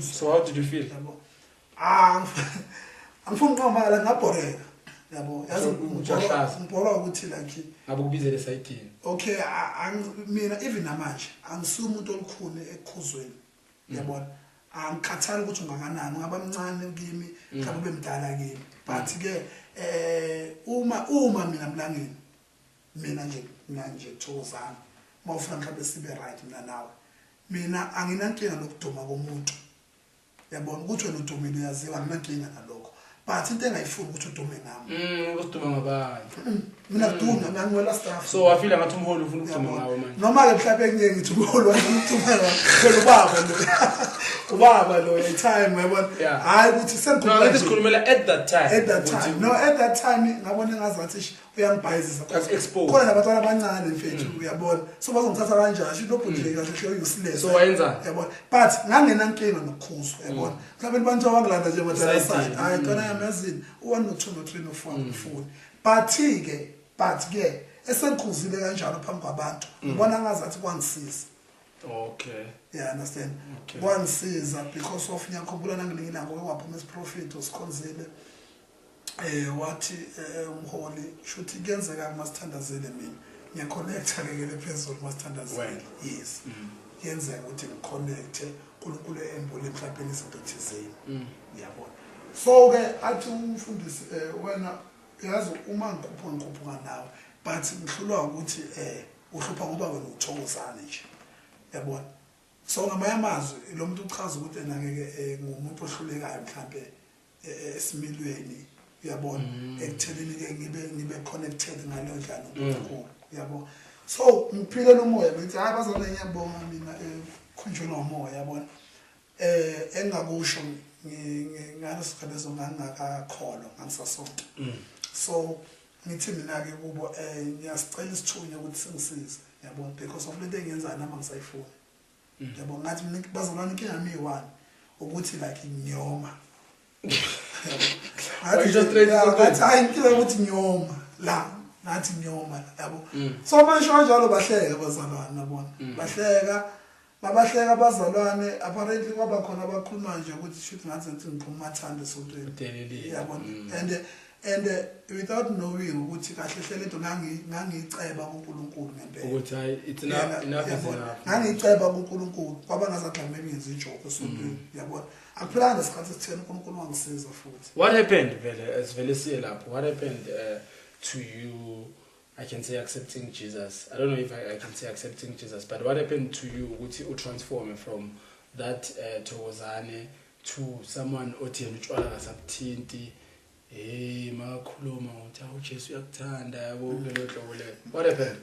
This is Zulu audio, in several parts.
So how did you feel? Angifuni uqomala ngabhoreka. Yabo, yazi ngibhora ukuthi like abukubizele sayithini. Okay, mina even namanje angisuye umuntu olukhulu ekukhuzweni. Yabona? Angikhathali ukuthi ungakanani, ungaba mncane kimi, mhlawumbe bemdala kimi. But ke uma mina mlangeni mina nje Thokozani mawufuna mhlawumbe sibe right mina nawe. Mina anginankinga nokuduma komuntu. Yabona ukuthi wena udumile yaziwa anginankinga nalokho. But into engayifuni ukuthi udume nami. Ukuduma ngabantu. Mina ngiduma ngangwela staff. So wafila ngathi umholi ufuna ukuduma ngawe manje. Noma ke mhlawumbe ngeke ngithi umholi wayekuduma ngawe. Ubaba lo. Ubaba lo time yabona. Hayi ukuthi sengikhuluma ngathi sikhulumela at that time. No, at that time ngabona ngazathi uyangibhayizisa. Khona nabantwana abancane mfethu uyabona. So bazongithatha kanjani? Nobudleki kahle useless. So wayenza? Yabona. But ngangenankinga nokukhuzwa yabona. Mhlawumbe abantu wangilanda nje madala side. Hayi khona yamazini. 1 no 2 no 3 no 4 no 4. But ke esengikhuzile kanjalo phambi kwabantu. Ngibona ngazathi kwangisiza. Okay. Yeah, understand. Okay. Kwangisiza because of ngiyakhumbula nangilinga ngokwaphuma isiprofit osikhonzile. Wathi umholi shuthi kuyenzeka masithandazele mina. Ngiyaconnecta ke phezulu masithandazele. Yes. Kuyenzeka ukuthi ngiconnecte uNkulunkulu embule mhlawumbe izinto thizeni. Ngiyabona. So ke athi umfundisi wena yazi uma ngikhuphuka nawe but ngihlulwa ukuthi uhlupha ngoba wena uThokozani nje. Yabona. So ngamanye amazwi lo muntu uchaza ukuthi ngeke ngumuntu ohlulekayo mhlawumbe esimilweni. Yabona ekutheleni ke ngibe connected ngaleyo ndlela noNkulunkulu. Yabona. So ngiphile nomoya ngithi hayi bazona ngiyabonga mina khonjwana umoya yabona. Engakusho ngalesikhathi ngangakakholwa ngisasonke. So ngithi mina ke kubo ngiyasicela isithunywa ukuthi singisize yabona because of lento engiyenza nami ngisayifuna. Yabona ngathi mina bazolana inkinga yami yi1 ukuthi like inyoma. I just tried to I ukuthi nyoma la nathi nyoma yabo. So manje kanjalo bahleka abazalwane yabona. Bahleka abazalwane apparently kwaba khona abakhuluma nje ukuthi shoot ngathi ngiphuma mathanda sontweni. Yabona. And without knowing ukuthi kahle hle lento ngangiceba kuNkulunkulu ngempela. Ukuthi hayi it's enough is enough. Ngangiceba kuNkulunkulu kwaba ngazathi maybe ngenza ijoke esontweni. Yabona. Akuphilanga isikhathi esitheni uNkulunkulu wangisiza futhi. What happened vele siye lapho? What happened to you? I can say accepting Jesus. I don't know if I can say accepting Jesus, but what happened to you ukuthi transform from that Thokozani to someone othi yena utshwala ngasabuthinti makhuluma uthi uJesu uyakuthanda yabo lelo hlobo le. What happened?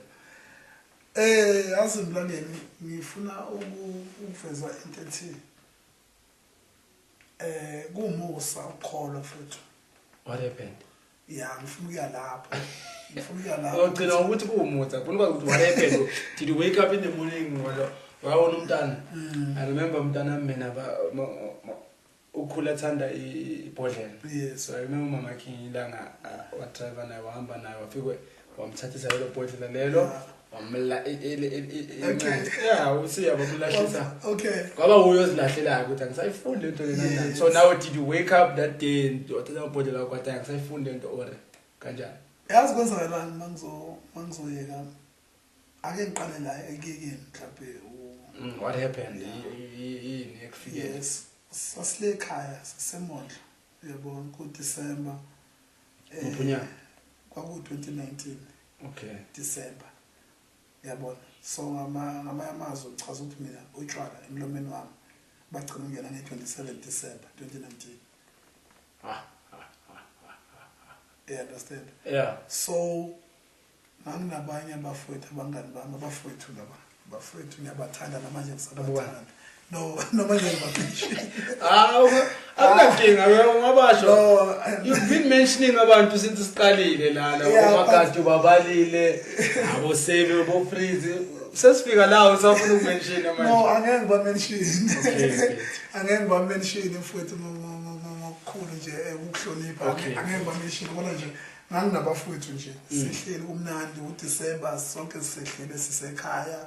Azimlaleni ngifuna ukuveza into ethi kumusa ukholwa futhi. What happened? Yeah, ngifuna ukuya lapho. Ugcina ukuthi kuumusa. Kunuka ukuthi what happened? Did you wake up in the morning wawona umntana? I remember umntana mina ukhula thanda ibhodlela. Yes. So I remember mama Kingilanga wa driver naye wahamba naye wafike wamthathisa lelo bhodlela lelo wamla usiya bakulashisa. Okay. Kwaba uyozilahlela ukuthi angisayifundi lento lena. So now did you wake up that day wathatha ibhodlela kwathi angisayifundi lento ore kanjani? Yazi kwenzakalani mangizoyeka ake ngiqale la ekekeni mhlawumbe. What happened? Yini ekufike? Yes. Sasile ekhaya sasemondlo yabona ku December ubunyaka kwaku 2019. Okay. December yabona. So ngamazwi uchaza ukuthi mina utshwala emlomeni wami bagcina ungena nge27 December 2019. You understand? Yeah. So nginabanye abafowethu abangani bami abafowethu laba bafowethu ngiyabathanda namanje ngisabathanda. No manje ngibaphishi. Akunankinga ngabasho. You've been mentioning abantu since siqalile lana omagadi babalile abo save bo freeze sesifika la usafuna ukumention manje. No angeke ngibamention. Okay. Angeke ngibamention mfowethu ngokukhulu nje ukuhlonipha angeke ngibamention bona nje nganginabafowethu nje sihleli kumnandi uDecember sonke sihlele sisekhaya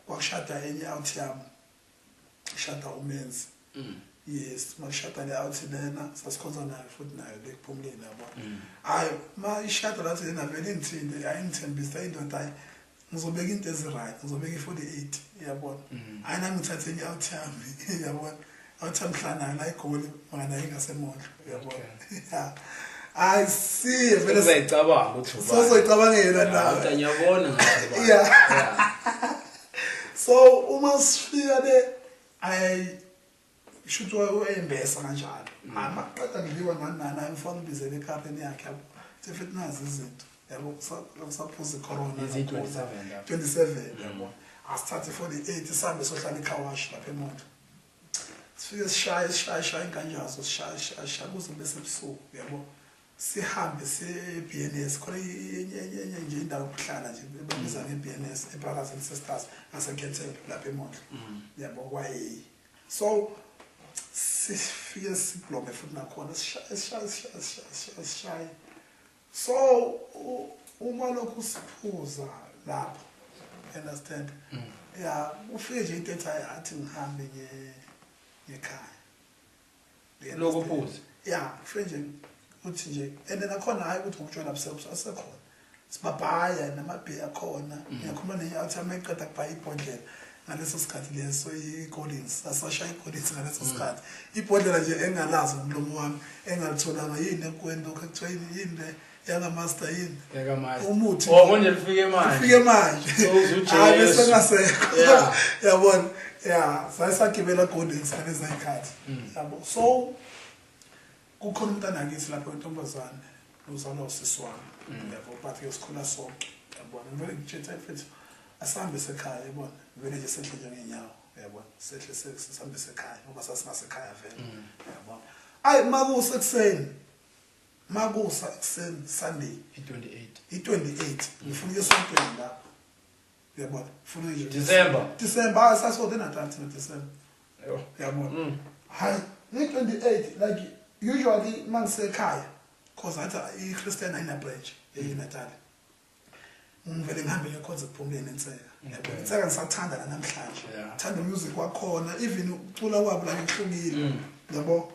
kwakushada enye out yami. Shada umenzi Yes, mashata le out lena sasikhonza nayo futhi nayo lekuphumuleni yabo. Hayi mashata lathi lena vele ngithinde ayingithembisa indoda hayi ngizobeka into eziright, ngizobeka i48 yabona. Hayi nami ngithathe enye out yami yabona. Out amhlana la igoli mangana ingasemondlo yabona. I see vele uzayicabanga ukuthi uba. Sozoyicabangela nawe. Kodwa ngiyabona ngathi. Yeah. So uma sifika le I should wayembesa kanjalo. Amaqeda ngibiwa nani ngifona ubizele ekhapeni yakhe yabo. Sefithi nazi izinto. Yabo kusaphuza icorona 27 yabo. Asithathe 48 isambe sohlala eKawashi lapha eMonto. Sifike sishaya inkanjazo sishaya kuze bese ebusuku yabo. Sihambe se-BNS khona yenye nje indawo yokuhlala nje bebiza nge-BNS eBrothers and Sisters ngaseKentebe lapha eMondlo yabo kwaye so sifike siblome futhi nakhona sishaya so uma lokhu siphuza lapho understand yeah ufike nje into ethi athi ngihambe ngekhaya lokho phuza yeah ufike nje uthi nje and nakhona hayi ukuthi ngitshela buself asekhona sibabhaya namabhiya khona ngiyakhuluma neyathi ameqeda kubhaya ibhodlela ngaleso sikhathi leso iCollins asashaya iCollins ngaleso sikhathi ibhodlela nje engalazi umlomo wami engalitholanga yini ekwendo kuthiwa yini le yanga master yini yakamanje umuthi manje lifike manje so uzujesu hayi bese ngasekho yabona yeah sayisagibela Collins ngalezi zikhathi yabo so kukhona umntana ngithi lapho intombazane uzalwa usisi wami yabo bathi yosikhula sonke yabona vele ngitshela futhi asambe sekhaya yabona vele nje sehle nje ngenyawo yabona sehle sisambe sekhaya ngoba sasinasekhaya vele yabona ayi makusa ekseni Sunday i28 ngifuna esontweni lapho yabona ngifuna nje December sasode nathi December yabona hayi ni28 like usually mangisekhaya cause athi iChristian ayina branch eNatal ngivele ngihambe ngekhonza kuphumuleni enseka yabo enseka ngisathanda namhlanje thanda music wakhona even ucula kwabo la ngihlungile yabo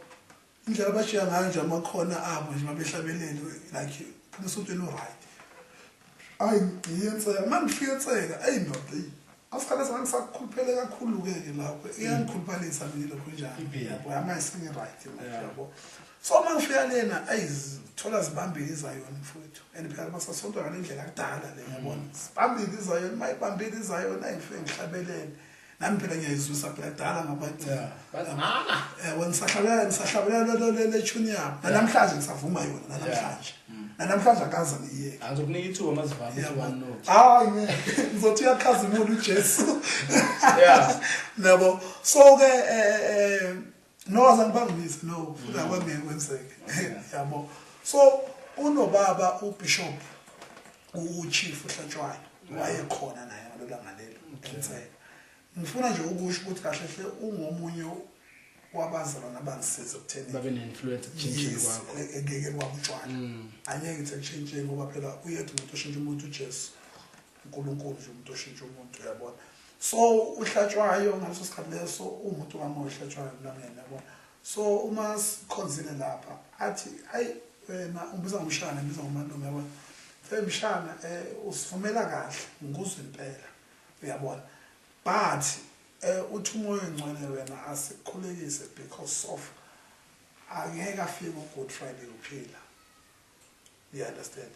indlela abashiya ngayo nje amakhona abo nje mabehlabelele like kunesontweni right ayi ngiyenseka mangifika enseka ayindoda asikhala sangisakhuluphele kakhulu ke lapho iyangikhuluphalisa mina lokho njani yabo amayisingi right yabo so mangifika lena ayizithola zibambile izayona mfowethu and phela basasonto ngalendlela kudala le yabona sibambile izayona mayibambile izayona ayifike ngihlabelele nami phela ngiyayizwisa phela kudala ngabathi wena sahlabelela le tune yabo namhlanje ngisavuma yona namhlanje akaza ngiyeke azokunika ithuba mazivame one note hayi ngizothi uyakhazimula uJesu nabo so ke no azangibangise no futhi akwangeke kwenzeke yabo so unobaba uBishop uChief uHlatshwayo wayekhona naye ngalolanga lelo enseke ngifuna nje ukusho ukuthi kahle hle ungomunye wabazalwa nabangisiza ukutheni babe ne-influence ekuchintsheni kwakho engeke kwabutshwana anyeke ngithi ekuchintsheni ngoba phela uyedwa umuntu oshintsha umuntu uJesu uNkulunkulu nje umuntu oshintsha umuntu uyabona so uHlatshwayo ngaleso sikhathi leso umuntu kamoya uHlatshwayo kulangena yabona so uma sikhonzile lapha athi hayi wena ubiza ngomshana ngibiza ngomalume yabona femshana usivumela kahle ngikuzwe impela uyabona but uthi umoya engcwele wena asikhulekise because of angeke afike uGood Friday kuphela you understand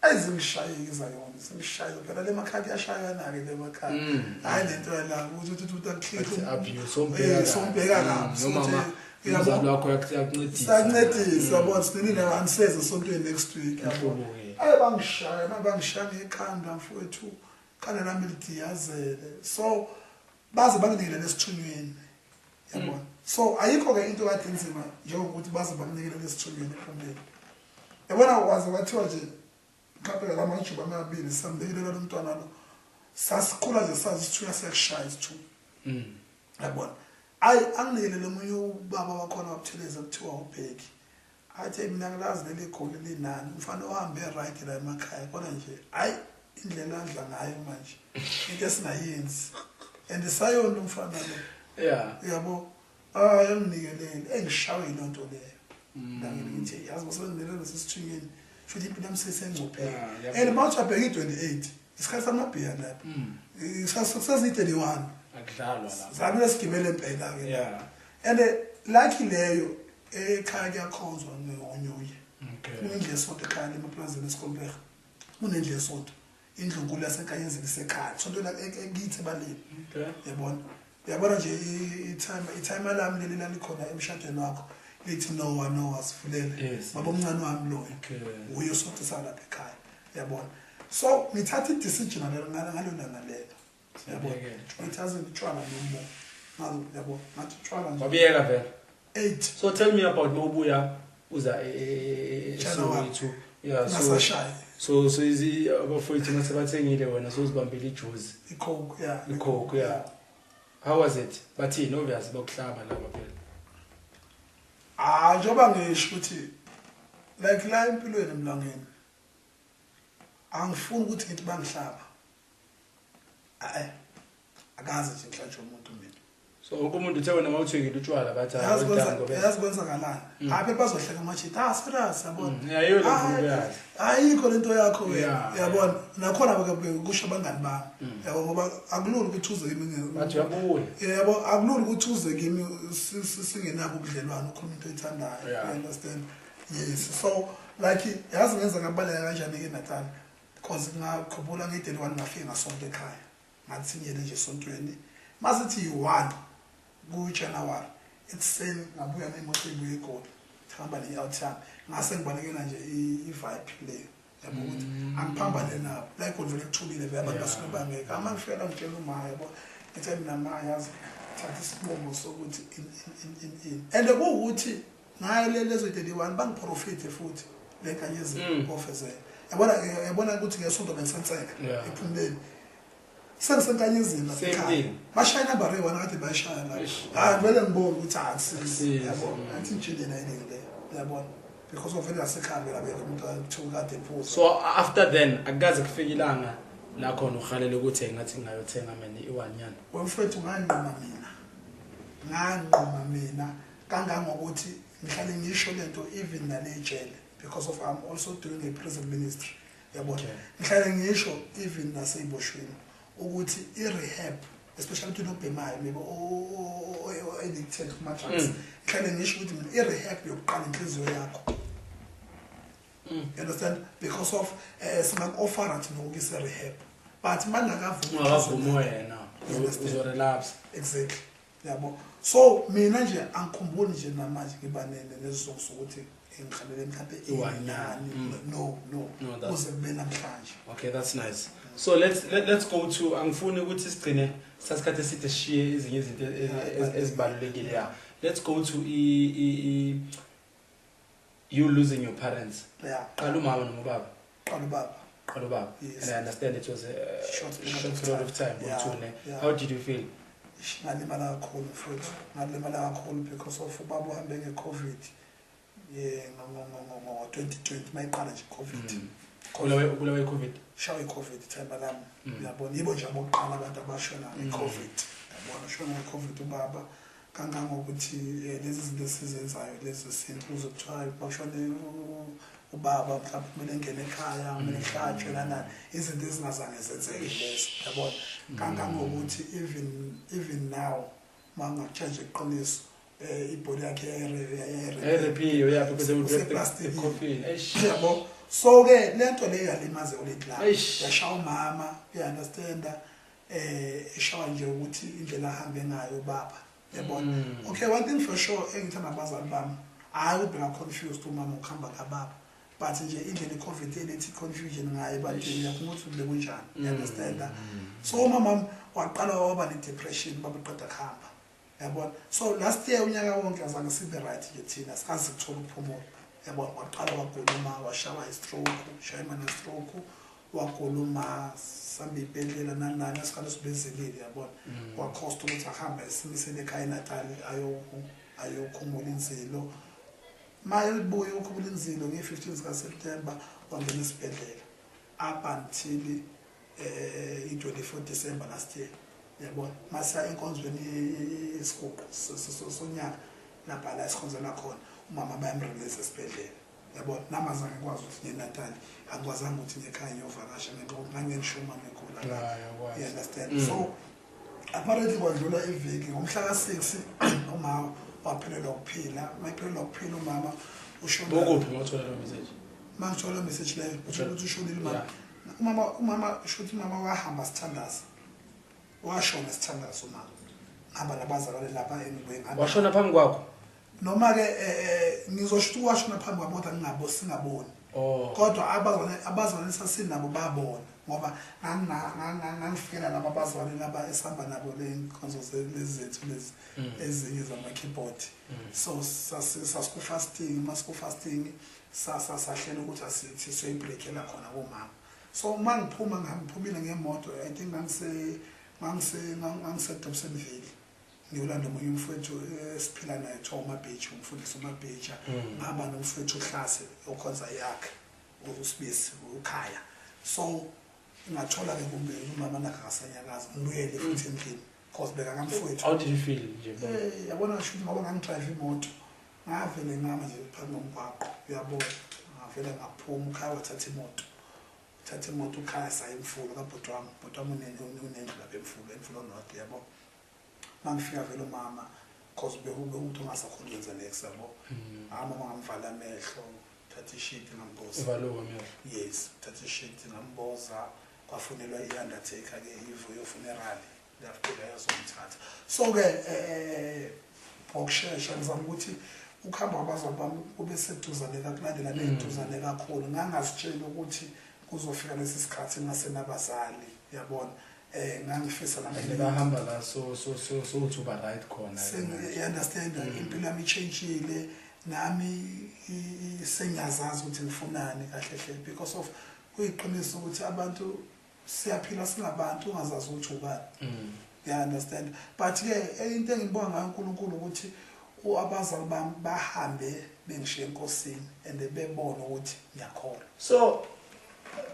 ayizingishayisa yona singishaye phela le makhadi yashayana ke le makhadi hayi lento la ukuthi athi abuse sombheka kabi noma umzali wakho yakuncedisa sakuncedisa yabona sinini anseze esontweni next week yabo bangishaya ngekhanda mfowethu khanda lami lidiyazele so baze banginikele lesithunyweni yabona so ayikho ke into kade inzima njengokuthi baze banginikele lesithunyweni ephumeni yabona waze wathiwa nje kapela lamajuba amabili sambekelela lo mntwana lo sasikhula nje sazi isithunya sekushaya isithunya yabona ayi anginikele lomunye ubaba wakhona wabutheleza kuthiwa ubheki athi mina ngilazi leli goli linani mfana ohambe right la emakhaya kodwa nje ayi indlela adla ngayo manje into esinayenzi and sayona umfana lo yabo Yamnikelele engishawe ilonto leyo. Ngithi yazi ngosengilela lesithungeni. Futhi impilo yami sesengcophela. And manje abheka i28. Isikhathi samabhiya lapha. Isikhathi 31. Akudlalwa lapha. Zabe lesigibele impela ke. Yeah. And lucky leyo ekhaya kuyakhonzwa ngonyuye. Okay. Kunendle esonto ekhaya emaplazini esikolbeka. Kunendle esonto. Indlu nkulu yasenkanyezini isekhaya. Sonto la ekithi baleni. Okay. Yabona. Yabona nje i-time lami leli lalikhona emshadweni wakho. Lithi no asifulele. Baba omncane wami lo. Okay. Uye sonto salapha ekhaya. Yabona. So ngithatha i-decision ngalona lelo. Yabona. Ngithatha utshwala nombo. Ngazo yabo ngathi utshwala nje. Wabiyeka vele. 8. So tell me about Mobuya uza so yeah so izi abafowethu masebathengile wena so uzibambile ijuice icoke yeah how was it bathini obviously bokuhlaba lapha phela njoba ngisho ukuthi like la empilweni emlangeni angifuni ukuthi ngithi bangihlaba akaze nje ngihlatshe umuntu mina. So umuntu uthe wena mawuthengile utshwala bathi yazikwenza kalana aphe bazohleka amachithi serious yabona yayo le mvulo yazi ayikho lento yakho wena yabona nakhona kusho abangani bami yabo ngoba akulula ukuthi uze kimi bathi uyabuya yabo akulula ukuthi uze kimi singenabo ubudlelwano ukhuluma into oyithandayo you understand yes so like yazi ngenza ngabaleka kanjani ke Natal because ngakhumbula ngidele wani ngafika ngasonto ekhaya ngathi ngiyele nje esontweni masithi yi1 ku-January ekuseni ngabuya nemoto ebuye eGoli ngihamba ne-outtime ngase ngibalekela nje i-vibe leyo yabo ukuthi angiphambanele nabo la eGoli vele kuthulile vele abantu basuke bangeka ama ngifela ngitshela umaya yabo ethi mina maya yazi thatha isibongo sokuthi in and kuwukuthi ngayo lezo 31 bangiprofite futhi lenkanyezi officer yabona ukuthi ngesonto bengisenseka ephumleni sengisenkanyezini lapha bashayina bare wona kade bayishaya la vele ngibona ukuthi akusisi yabo athi njini na ile yabona because of vele asekhaya la beke umuntu athuka kade phuza. So after then akukaze kufika ilanga la khona uhalele ukuthi ngathi ngayothenga mina iwanyana wemfethu nganqoma mina kangangokuthi ngihlale ngisho lento even nale jele because of I'm also doing a prison ministry yabona ngihlale ngisho even naseyboshweni ukuthi i-rehab especially to nobhemayo maybe addicted to drugs ngihlale ngisho ukuthi mina i-rehab yokuqala inhliziyo yakho you understand because of singaku-offera thina ukuyisa rehab but mangakavuma yena uzorelapse exactly yabo so mina nje angikhumbuli nje namanje ngibanene nesizongo sokuthi ngikhalele mhlawumbe iwanyani no uze kube namhlanje. Okay, that's nice. So let's go to angifuni ukuthi sigcine sasikhathe eside sishiye ezinye izinto ezibalulekile ya. Let's go to you losing your parents. Yeah. Qala umama noma ubaba? Qala ubaba. Yes. And I understand it was a short period of time. Yeah. How did you feel? Ngalimala kakhulu futhi ngalimala kakhulu because of ubaba uhambe nge-COVID ngo 2020 mayiqala nje COVID. Kulawe COVID. Shawe COVID time lami yabona yibo nje abokuqala abantu abashona nge-COVID yabona shona nge-COVID ubaba kangangokuthi lezi zinto esizenzayo lezi sinto uzokuthiwa bashone ubaba mhlawumbe kumele ngene ekhaya kumele ehlatshwe nana izinto ezingazange zenzeke lezo yabona kangangokuthi even now mangachange iqiniso ibody yakhe repeal yaphi bese plastic coffin yabo so ke lento le yalimaze uLikla yashaya umama you understand eshawa nje ukuthi indlela ahambe ngayo baba yabona okay one thing for sure engithanda abazali bami I would be confused umama ukuhamba kababa but nje indlela iCovid elethi confusion ngayo bantwini yakuthi ube kunjani you understand so umama waqala waba ne depression baba qeda khamba yabona so last year unyaka wonke azange sibe right nje thina sikaze ukuthola ukuphumula yabona waqala waguluma washawa stroke shayima na stroke waguluma sambe ibhedlela nanani asikade sibezelile yabona wakhosta ukuthi ahamba esimisele ekhaya eNatal ayokhumula inzilo maye ubuye ukhumula inzilo nge-15 zika September wangena esibhedlela up until i-24 December last year yabona masa enkonzweni isihuqu sonyaka lapha la sikhonzela khona umama bayamrelease esibhedlela yabona namazange ngikwazi ukuthi ngeNatal angikwazanga ukuthi ngekhaya ngiyovakasha ngoba ngangenishuma ngegula you understand so apparently kwadlula iviki ngomhla ka6 uma waphelelwa ukuphila mayiphelelwa ukuphila umama ushona bokuphi ngothola lo message mangithola message leyo ukuthi ushonile umama ushuthi mama wahamba sithandaza washona sithandaza umama hamba nabazalwane lapha engibweni washona phambi kwakho noma ke ngizosho washona phambi kwabo kodwa singaboni kodwa abazalwane sasinabo babona ngoba ngangifikela laba bazalwane laba esihamba nabo lenkonzo lezethu lezi ezinye zama keyboard so sasiku fasting masiku fasting sahlela ukuthi asithi soyibreakela khona komama so mangiphuma ngiphumile ngemoto I think ngangise Dobsonville ngiyolanda omunye umfowethu esiphila naye Thoma Beach umfundisi uMabeja ngaba nomfowethu uhlase okhonza yakhe usibisi ukhaya so ngathola ke kumbe umama nakasanyakaza ngibuyele futhi endlini because beka ngamfowethu how did you feel nje yabona shuthi ngoba ngangidrive imoto ngavele ngama nje phambi komgwaqo uyabona ngavele ngaphuma ukhaya wathatha imoto ukhaya sayimfulo kabhuti wami unendlu lapha emfulo north yabo mangifika vele umama because behube umuntu ongasakhona ukwenza next yabo mama ngamvala amehlo thatha ishiti ngamboza evalo amehlo yes thatha ishiti ngamboza kwafunelwa i-undertaker ke ivo funeral ngafika yazomthatha so ke ngokushesha ngizama ukuthi ukuhamba kwabazali bami kube seduzane kakulandela neduzane kakhulu ngangazitshela ukuthi kuzofika lesi sikhathi ngasenabazali yabona ngangifisa nami bahamba la so to ba right khona you understand impilo yami ichangile nami sengiyazazi ukuthi ngifunani kahle hle because of kuyiqiniso ukuthi abantu siyaphila singabantu ungazazi ukuthi ubani you understand but ke into engibonga ngayo uNkulunkulu ukuthi abazali bami bahambe bengishiya enkosini and bebona ukuthi ngiyakholwa so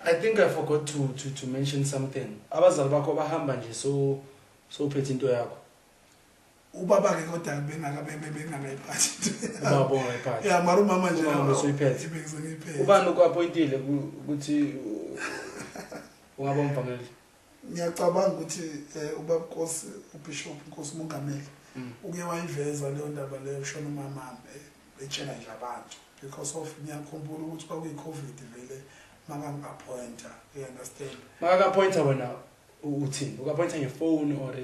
I think I forgot to mention something. Abazali bakho bahamba nje so uphethe into yakho. Ubaba ke kodwa bengangayiphathi. Ubaba ongayiphathi. Yeah, mara umama nje usuyiphethe. Bengizongiphethe. Ubani ukappointile ukuthi ungaba umvangeli? Ngiyacabanga ukuthi ubaba Nkosi uBishop Nkosi Mongameli uke wayiveza leyo ndaba leyo ushona umama etshela nje abantu because of ngiyakhumbula ukuthi kwakuyi-COVID vele mangappointa you understand mangappointa wena uthini ukappointa ngefone or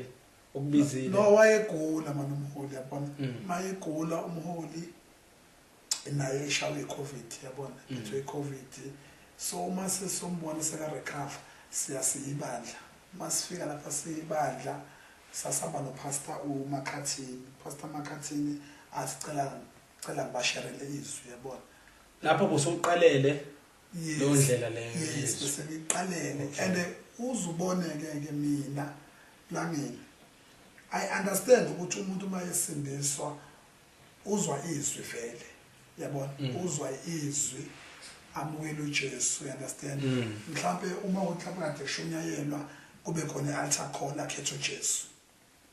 ukubizile no wayegula manje umholi yabona mayegula umholi naye eshawe iCovid yabona ethwe iCovid so uma sesombona seka recover siyasibandla masifika lapha sibandla sasaba no pastor uMakhathini pastor Makhathini asicela ngibasharele izwi yabona lapho bosoqalele lo ndlela leyo yes bese ngiqalele and uzuboneke ke mina langeni I understand ukuthi umuntu mayesindiswa uzwa izwi vele yabona uzwa izwi amukela uJesu you understand mhlawumbe uma uhlapha kade kushunyayelwa kube khona i-altar call akhetha uJesu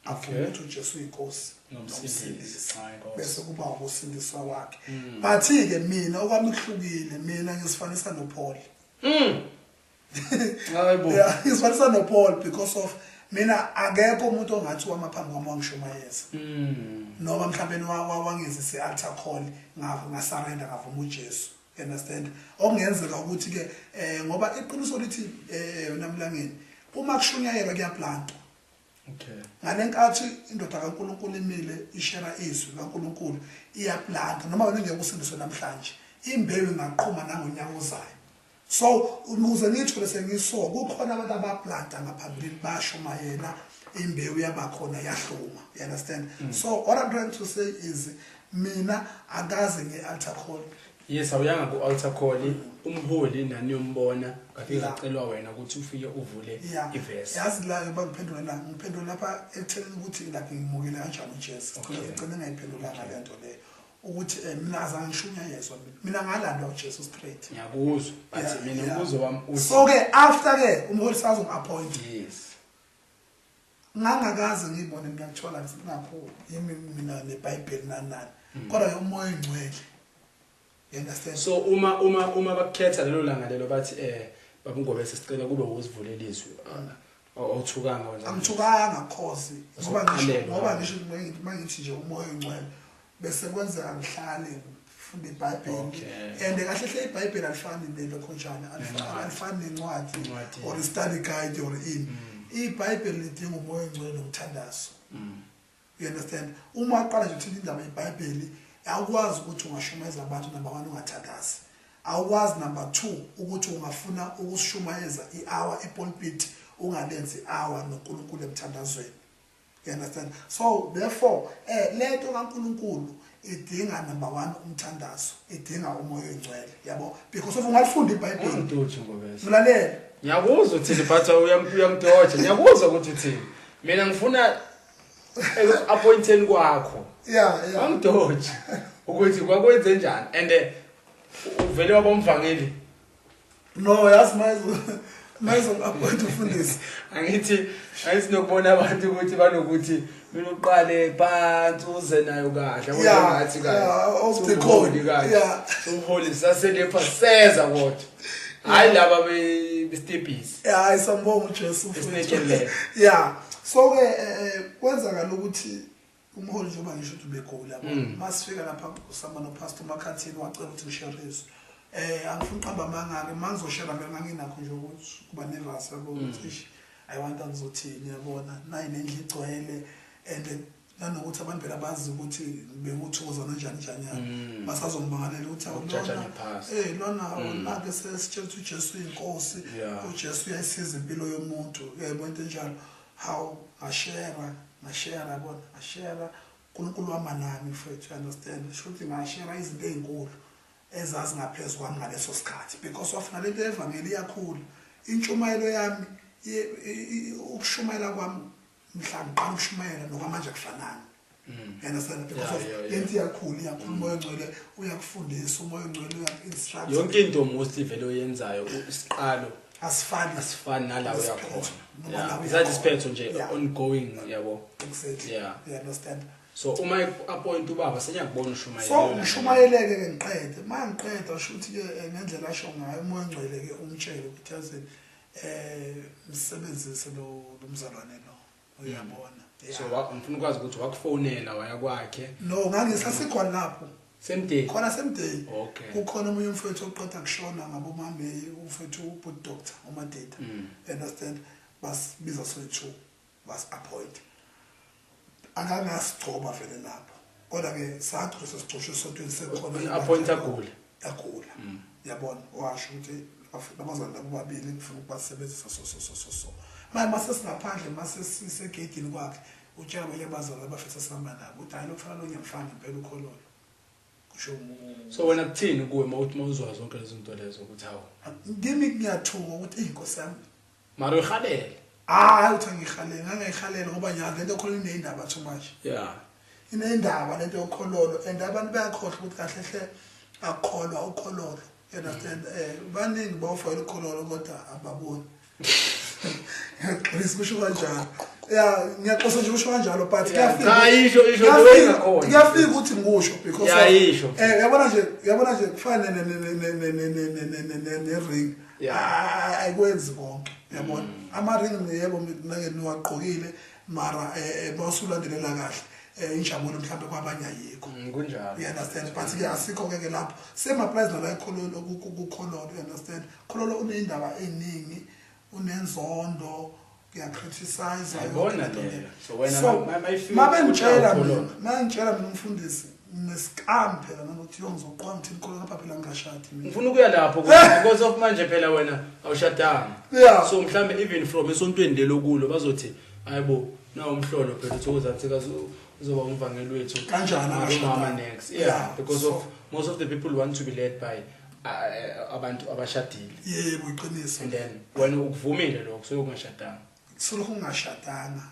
afuna ukuthi uJesu inkosi nomsindisi bese kuba ukusindiswa kwakhe bathi ke mina okwami kuhlukile mina ngisifanisa noPaul hayibo yeah ngisifanisa noPaul because of mina akekho umuntu ongathi wamaphambi kwami wangishumayeza noma mhlawumbe wangizisa i-altar call ngasurrender ngavuma uJesu you understand okungenzeka ukuthi ke ngoba iqiniso lithi namlangeni uma kushunyayelwa kuyaplantwa okay ngalenkathi indoda kaNkulunkulu imile ishare izwi kaNkulunkulu iyaplanta noma wena ngeke usindiswe namhlanje imbewu ingaqhuma nangonyaka ozayo so ukuze ngithole sengiso kukhona abantu abaplanta ngaphambili bashumayela imbewu yabakhona yahluma you understand so what I'm trying to say is mina akaze ngealtar call yes awuyanga ku altar call umholi nani umbona ngafika acelwa wena ukuthi ufike uvule iverse yazi la ngiphendula lapha ekutheleni ukuthi lapha ngimukele kanjani uJesu ngicela ngayiphendula ngalento le ukuthi mina azange ngishunya yezwa mina ngalandwa uJesu straight ngiyakuzwa but mina umbuzo wami so ke after ke umholi sazong appoint yes ngangakaze ngibone ngiyakuthola ngapho yimi mina neBhayibheli nanani kodwa umoya engcwele you understand so uma bakhetha lelo langa lelo bathi baba Ngobese sicela kube uzivulele izwi awuthukanga wena angithukanga cause ngoba ngisho mangithi nje umoya engcwele bese kwenzeka ngihlale funda iBhayibheli and kahle hle iBhayibheli alifani nelo khonjana alifani nencwadi or study guide or iBhayibheli lidinga umoya engcwele nomthandazo you understand uma aqala nje uthinta indaba yeBhayibheli awukwazi ukuthi ungashumeza abantu number 1 ungathandazi awukwazi number 2 ukuthi ungafuna ukushumayeza i-hour epulpit ungalenzi i-hour noNkulunkulu emthandazweni you understand so therefore lento kaNkulunkulu idinga number 1 umthandazo idinga umoya engcwele yabo because of ungalifunda iBhayibheli umntuthi Ngobese mlalele ngiyakuzwa uthini phatha uyangidodja ngiyakuzwa ukuthi uthini mina ngifuna appointment kwakho yeah angidodje ukuthi kwakwenze njani and uvele wabomvangeli no yazi mayizo appoint ufundisi angithi ayisinokubona abantu ukuthi banokuthi mina uqale phansi uze nayo kahle yabona ngathi kahle of the code yeah umholi saselepha seza kodwa hayi laba bestepis yeah isambonga uJesu futhi yeah so ke kwenzakala ukuthi umholi njengoba ngisho ukuthi ubegoli yabo masifika lapha usama no pastor Makhathini wacela ukuthi ngishare angifuni uqamba amangake mangizoshare mina nganginakho nje ukuthi kuba nervous yabo ukuthi I want ngizothini yabona nayi nendle igcwele and nanokuthi abantu phela bazi ukuthi bekuthokoza kanjani njani basazongibangalela ukuthi lona onake sesitshela ukuthi uJesu inkosi uJesu uyayisiza impilo yomuntu uyayibona into enjalo how ashare yabona ashare uNkulunkulu wamanami mfethu understand shothi ngashare izinto ezinkulu ezazi ngaphezulu kwami ngaleso sikhathi because of nalento evangeli yakhulu intshumayelo yami ukushumayela kwami mhlawumbe qala ukushumayela nokwamanje kufanana understand because of lento yakhulu umoya engcwele uyakufundisa umoya engcwele uyakinstruct yonke into mostly vele oyenzayo isiqalo asifani nalawo yakhona izathi siphetho nje ongoing yabo exactly you understand so uma appoint ubaba senyakubona ushumayela so ushumayeleke ke ngiqede mangiqeda usho ukuthi ke ngendlela asho ngayo umoya engcwele ke umtshele ukuthi yazi msebenzise lo mzalwane lo uyabona so ngifuna ukwazi ukuthi wakufonela waya kwakhe no ngangisasekhona lapho same day khona same day okay kukhona umunye umfethu oqeda kushona ngabo mame umfethu ubud doctor umadeda understand basibiza so2 was appoint angangasigcoba vele lapho kodwa ke sathi sesicoshe sontweni sekhona appoint agula yabona washo ukuthi abazali labo babili ngifuna ukubasebenzisa so mase singaphandle mase sisegedini kwakhe utshela abanye abazali abafisa sihamba nabo uthi hayi lokufana lo nyamfana impela ukhololo kusho so wena kuthini kuwe mawuzwa zonke lezi zinto lezo ukuthi hawo ngimi ngiyathuka ukuthi inkosi yami mara uyihalele uthi ngihalele ngangihalele ngoba nyazi lento khona inendaba too much inendaba lento yokhololo and abantu bayakhohlwa ukuthi kahle hle akholwa ukhololo you understand baningi bawufayela ukhololo kodwa ababoni ngisho kanjalo ngiyaqosa nje usho kanjalo but kuyafika ukuthi ngusho because yabona nje kufana ne ring ayikwenzi konke yabona ama ring yebo nake niwaqokile mara bawusulandelela kahle injabulo mhlawumbe kwabanye ayikho kunjalo you understand but ke asikho ke lapho same applies nala ikhololo ukukhololo you understand khololo unendaba eningi unenzondo kuyacriticize ayibona le so wena mabengitshela mina umfundisi nescam phela nokuthi yongizoqwa ngithini khololo lapha phela ngashadi mina ngifuna ukuya lapho because of manje phela wena awushadanga so mhlambe even from esontweni lelo kulo bazothi hayibo na umhlolo phela Thokozani uzoba umvangeli wethu kanjani mama next because of most of the people want to be led by abantu abashadile yebo iqiniso and then wena ukuvumile lokho so ungashadanga soloko ungashadanga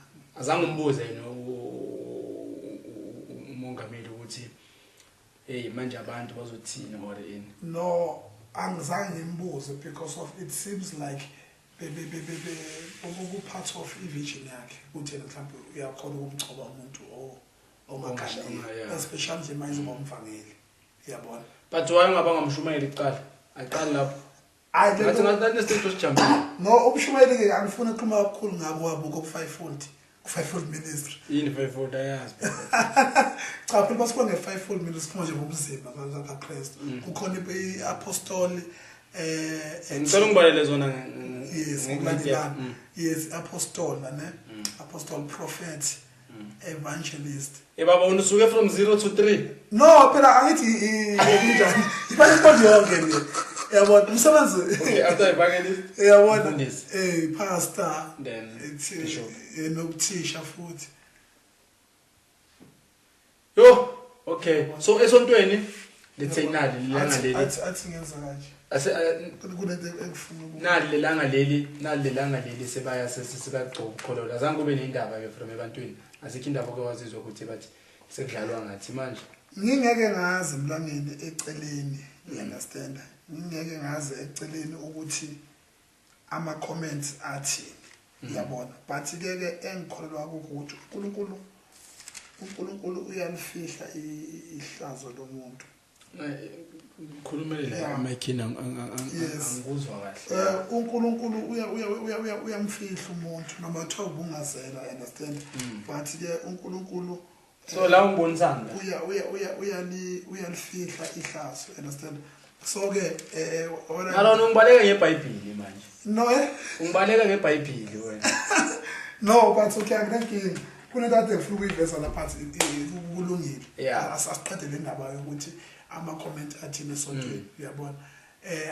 azange umbuze umongameli ukuthi hey manje abantu bazothina or in no angizange ngimbuze because of it seems like part of i-vision yakhe ukuthi mhlawumbe uyakhona ukumgcoba umuntu omakhaya especially nje manje ngomvangeli uyabona but why ungaba ngamshumayeli icala aqala lapho ngathi ngathi nesitho sijambile no umshumayeli ke angifuna ukukhuluma kakhulu ngabo wabo ku540 ku540 ministry yini 540 ayazi cha phela basikhona nge540 ministry kuma nje ngomzimba kaKristu kukhona iapostoli ngicela ngibalele zona ngikulandelana yes apostle ne apostle prophet evangelist baba unusuke from 0 to 3 no phela angithi njani ibani konke yonke nje yabona umsebenzi okay after evangelist yabona pastor then bishop nokuthisha futhi yo okay so esontweni lethe inali lilanga leli athi ngenza kanje kunento engifuna nali lelanga leli sebaya sesibaqokholola azange kube neindaba ke from ebantwini asikho indaba ke wazizwa ukuthi bathi sekudlalwa ngathi manje ngingeke ngazi emlangeni eceleni you understand ngingeke ngazi eceleni ukuthi ama comments athi yabona but ke engikholelwa ukuthi uNkulunkulu uyalifihla ihlazo lomuntu khulumele la makhina angikuzwa kahle uNkulunkulu uyamfihla umuntu noma kuthiwa ubungazela understand but ke uNkulunkulu so la ungibonisana uyalifihla ihlazo understand so ke alona ungibaleka ngeBhayibheli manje no ungibaleka ngeBhayibheli wena no but okay angikho kunethathe ngifuna ukuyiveza lapha kulungile asiqedele indaba yokuthi ama comment athi nesontweni uyabona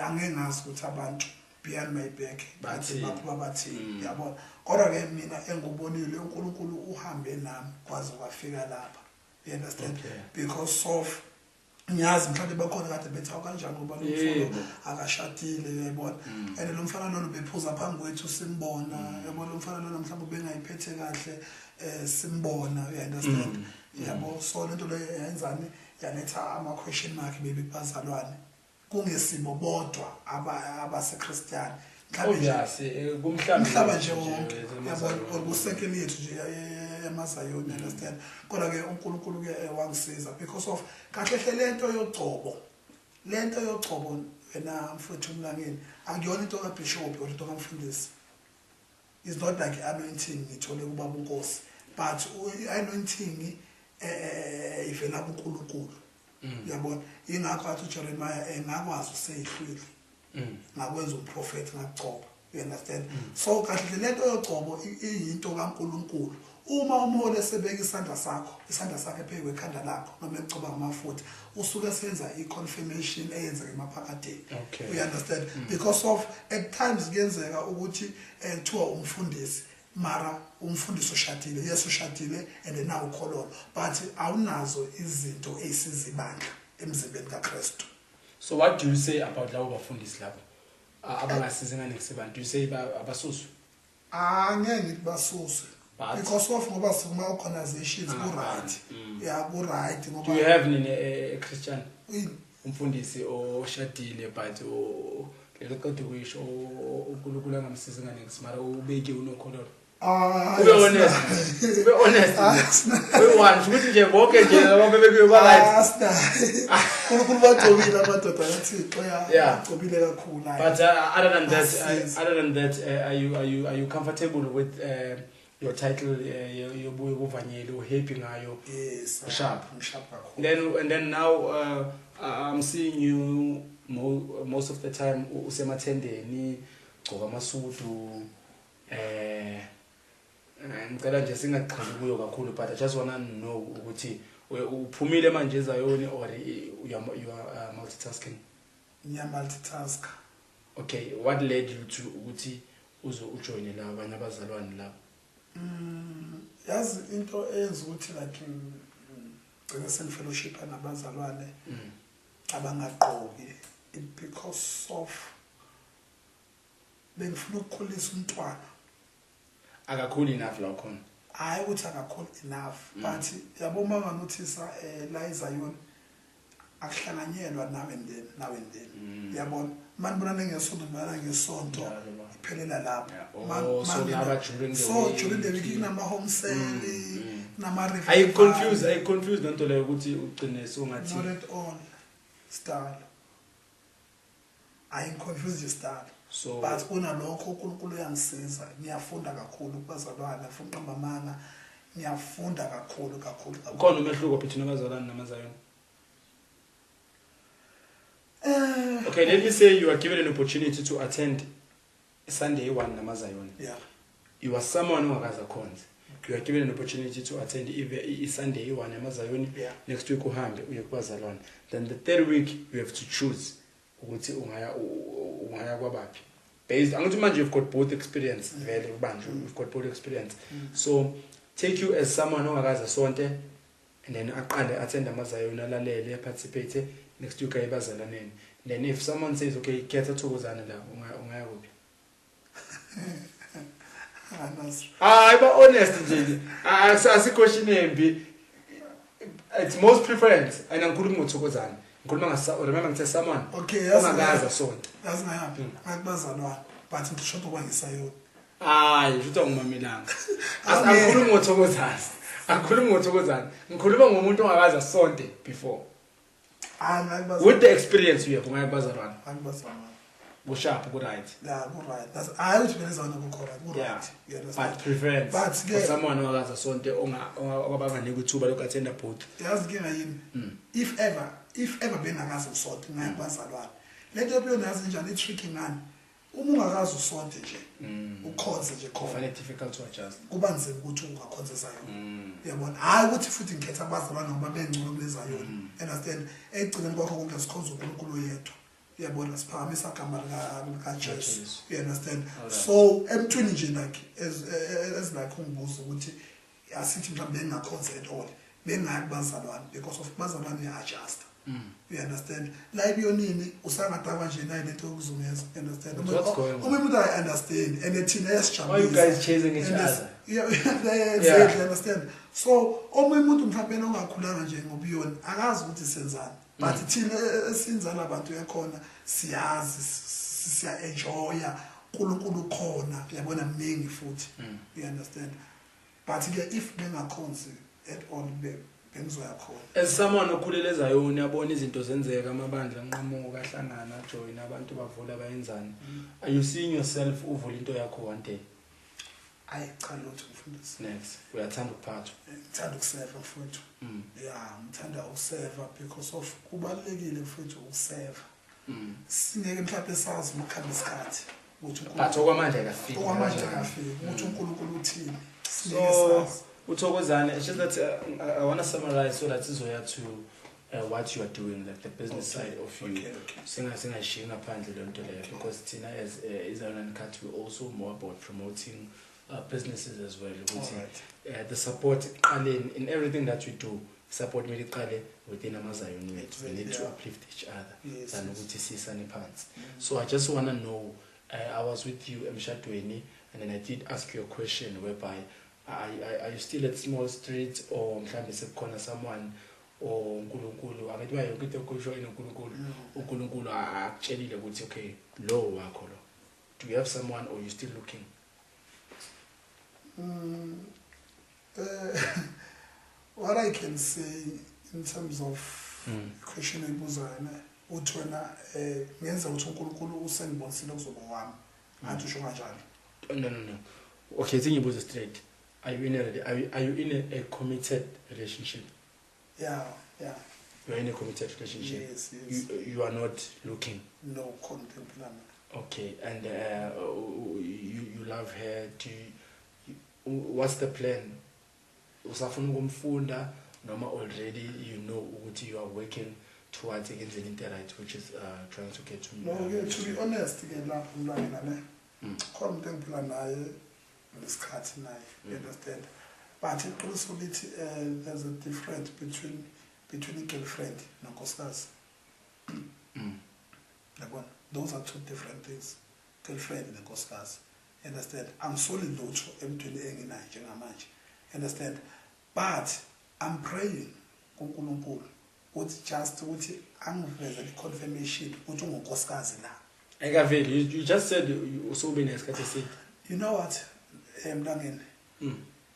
angeke ngazi ukuthi abantu behind my back bathi bathi uyabona kodwa ke mina engubonile uNkulunkulu uhambe nami kwaze kwafika lapha you understand because of ngiyazi mhlawumbe bakhona kade bethawu kanjani ngoba umfana akashadile uyabona and lo mfana lona bephuza phambi kwethu simbona yabona lo mfana lona mhlawumbe bengayiphethe kahle simbona you understand yabo so lento le yenzani yanetha ama question mark bebe bazalwane kungesimo bodwa abaseChristian mhlawumbe kumhlaba nje wonke yabo kusekeli yethu nje yamazayoni understand kodwa ke uNkulunkulu ke wangisiza because of kahle lento yogcobo wena mfuthu umlangeni akuyona into kaBishop or into kamfundisi is not like anointing ngithole kubaba uNkosi but anointing ivela kuNkulunkulu yabona ingakho athi uJeremiah engakwazi useyihlwili ngakwenza umprofeti ngakugcoba you understand so kahle lento yogcobo iyinto kaNkulunkulu uma umholi esebeka isandla sakhe phezu kwekhanda lakho noma egcoba ngamafutha usuke senza iconfirmation eyenzeka emaphakadeni you understand because of at times kuyenzeka ukuthi kuthiwa umfundisi mara umfundisi ushadile yes ushadile and now ukholona but awunazo izinto ezisizibandla emzimbeni kaKristu. So what do you say about labo bafundisi labo abangasiza ngane kusebantu? Do you say abasuswe? Ngeke ngithi basuswe because of ngoba sikuma organizations ku right yeah ku right ngoba do you have a Christian umfundisi oshadile but lelo qedwe kuyisho uNkulunkulu angamsiza ngane kusimara ubeke unokhololo? Ube honest. We want ukuthi nje bonke nje ababeke ba right. UNkulunkulu bagcobile amadoda yaThixo yagcobile kakhulu. But other than that are you comfortable with your title yobuye kuvanyele uhappy ngayo? Yes, sharp kakhulu. And then now I'm seeing you most of the time usemathendeni gcoka amasudu ngicela nje singaqheli kuyo kakhulu but I just want to know ukuthi uphumile manje ezayoni or you are multitasking? Multitask. Okay, what led you to ukuthi ujoin la abanye abazalwane la? Yazi into eyenza ukuthi like ngicela senfellowship nabazalwane abangaqoki because of bengifuna ukukhulisa umntwana akakhuli enough la khona. Hayi ukuthi akakhuli enough but yabo mama notice la izayoni akuhlanganyelwa now and then yabona manibona ngesonto iphelela lapho so during the week kunama home sale nama I confused nto leyo ukuthi ugcine songathi not at all style I confuse style so but unalokho uNkulunkulu uyangisiza ngiyafunda kakhulu kubazalwane afuna amanga ngiyafunda kakhulu khona umehluko between abazalwane namazayona. Okay, let me say you are given an opportunity to attend Sunday one namazayona. Yeah. You are someone who has a cons. You are given an opportunity to attend either Sunday one namazayona. Yeah. Next week uhambe uye kubazalwane. Then the third week you have to choose ukuthi ungaya kwabaphi. Based angithi manje you've got both experience vele ubanje you've got both experience. So take you as someone who has a sonte and then aqale attend amazayona lalele participate next week ayibazalane. Then if someone says okay khetha Thokozani la ungaya kuphi? Iba honest nje. Asiquestion embi. It's most preference and angikhuluma ngoThokozani. Remember ngithe someone ongakaza sonke yazingayapi akubazalwane but ngisho ukwangisayona usho ngumamilanga angikhuluma ngoThokozani ngikhuluma ngomuntu ongakaza sonke before with the experience you have ngayabazalwane sharp good right right that's I would be zona correct right but preference but for someone ongakaza sonke ongabanganika ithuba lokuattenda both yazi ke ngayini if ever benakazi usonto ngayabazalwane lento yobona yazi njani tricky ngani uma ungakazi usonto nje ukhonze nje khona fanele difficult to adjust kuba nzima ukuthi ungakhonze sayona uyabona hayi ukuthi futhi ngikhetha abazalwane ngoba bengcono kulezayona understand egcineni kwakho konke sikhonza uNkulunkulu yedwa uyabona siphakamisa igama lika Jesu you understand so emthweni nje like as like ungibuza ukuthi asithi mhlawumbe bengakhonze at all bengayi bazalwane because of bazalwane adjust you understand like yonini usangadakwa nje nayo lento yokuzungeza understand umuntu I understand and thina yasijabulisa why you guys chasing each other yeah understand so umuntu mhlawumbe ongakhulanga nje ngobiyoni akazi ukuthi senzani but thina esinzana abantu yakhona siyazi siya enjoya uNkulunkulu khona uyabona mningi futhi you understand but ke if bengakhonzi at all bengizoyakhona as someone okhulelezayo uyabona izinto zenzeka amabandla nqamuka ahlangana join abantu bavula bayenzani are you seeing yourself uvula into yakho one day I can't lot of next uyathanda ukuphathwa ngithanda ukuseva mfowethu yeah ngithanda ukuseva because of kubalekile mfowethu ukuseva singeke mhlawumbe sazi ukukhamba isikhathi ukuthi but okwamanje kafiki ukuthi uNkulunkulu uthini so Thokozani, it's just that I want to summarize so that Izoya to what you are doing, like the business side of you. Because Tina is Uncut, we also more about promoting businesses as well. The support in everything that we do, support me within Amazon unit. We need to uplift each other. So I just want to know, I was with you, Mshatweni, and then I did ask you a question whereby are you still at small street or mhlambe sekukhona someone or uNkulunkulu akathiwa yonke into okusho uNkulunkulu akutshelile ukuthi okay lo wakho lo do you have someone or you still looking what I can say in terms of question ebuzana uthi wena ngenza ukuthi uNkulunkulu usengibonisile kuzoba wami ngathi usho kanjani no okay singibuza straight. Are you in a committed relationship? Yeah. You are in a committed relationship. Yes. You are not looking. No contemplating. Okay, and you love her. What's the plan? Usafuna ukumfunda noma already you know ukuthi you are working towards against the internet, which is trying to get to know. No, to be honest, ke lapho umntwana ne. Khona into engiphila naye. You understand? But it also there's a difference between a girlfriend and nkosikazi. Those are two different things. Girlfriend and nkosikazi. Understand? I'm solely lutho emntwini enginayo njengamanje. Understand? But I'm praying kuNkulunkulu uthi just ukuthi angiveze the confirmation ukuthi ungunkosikazi la. Ekaveli, you just said usube nesikhathi eside. You know what? Mntangeni.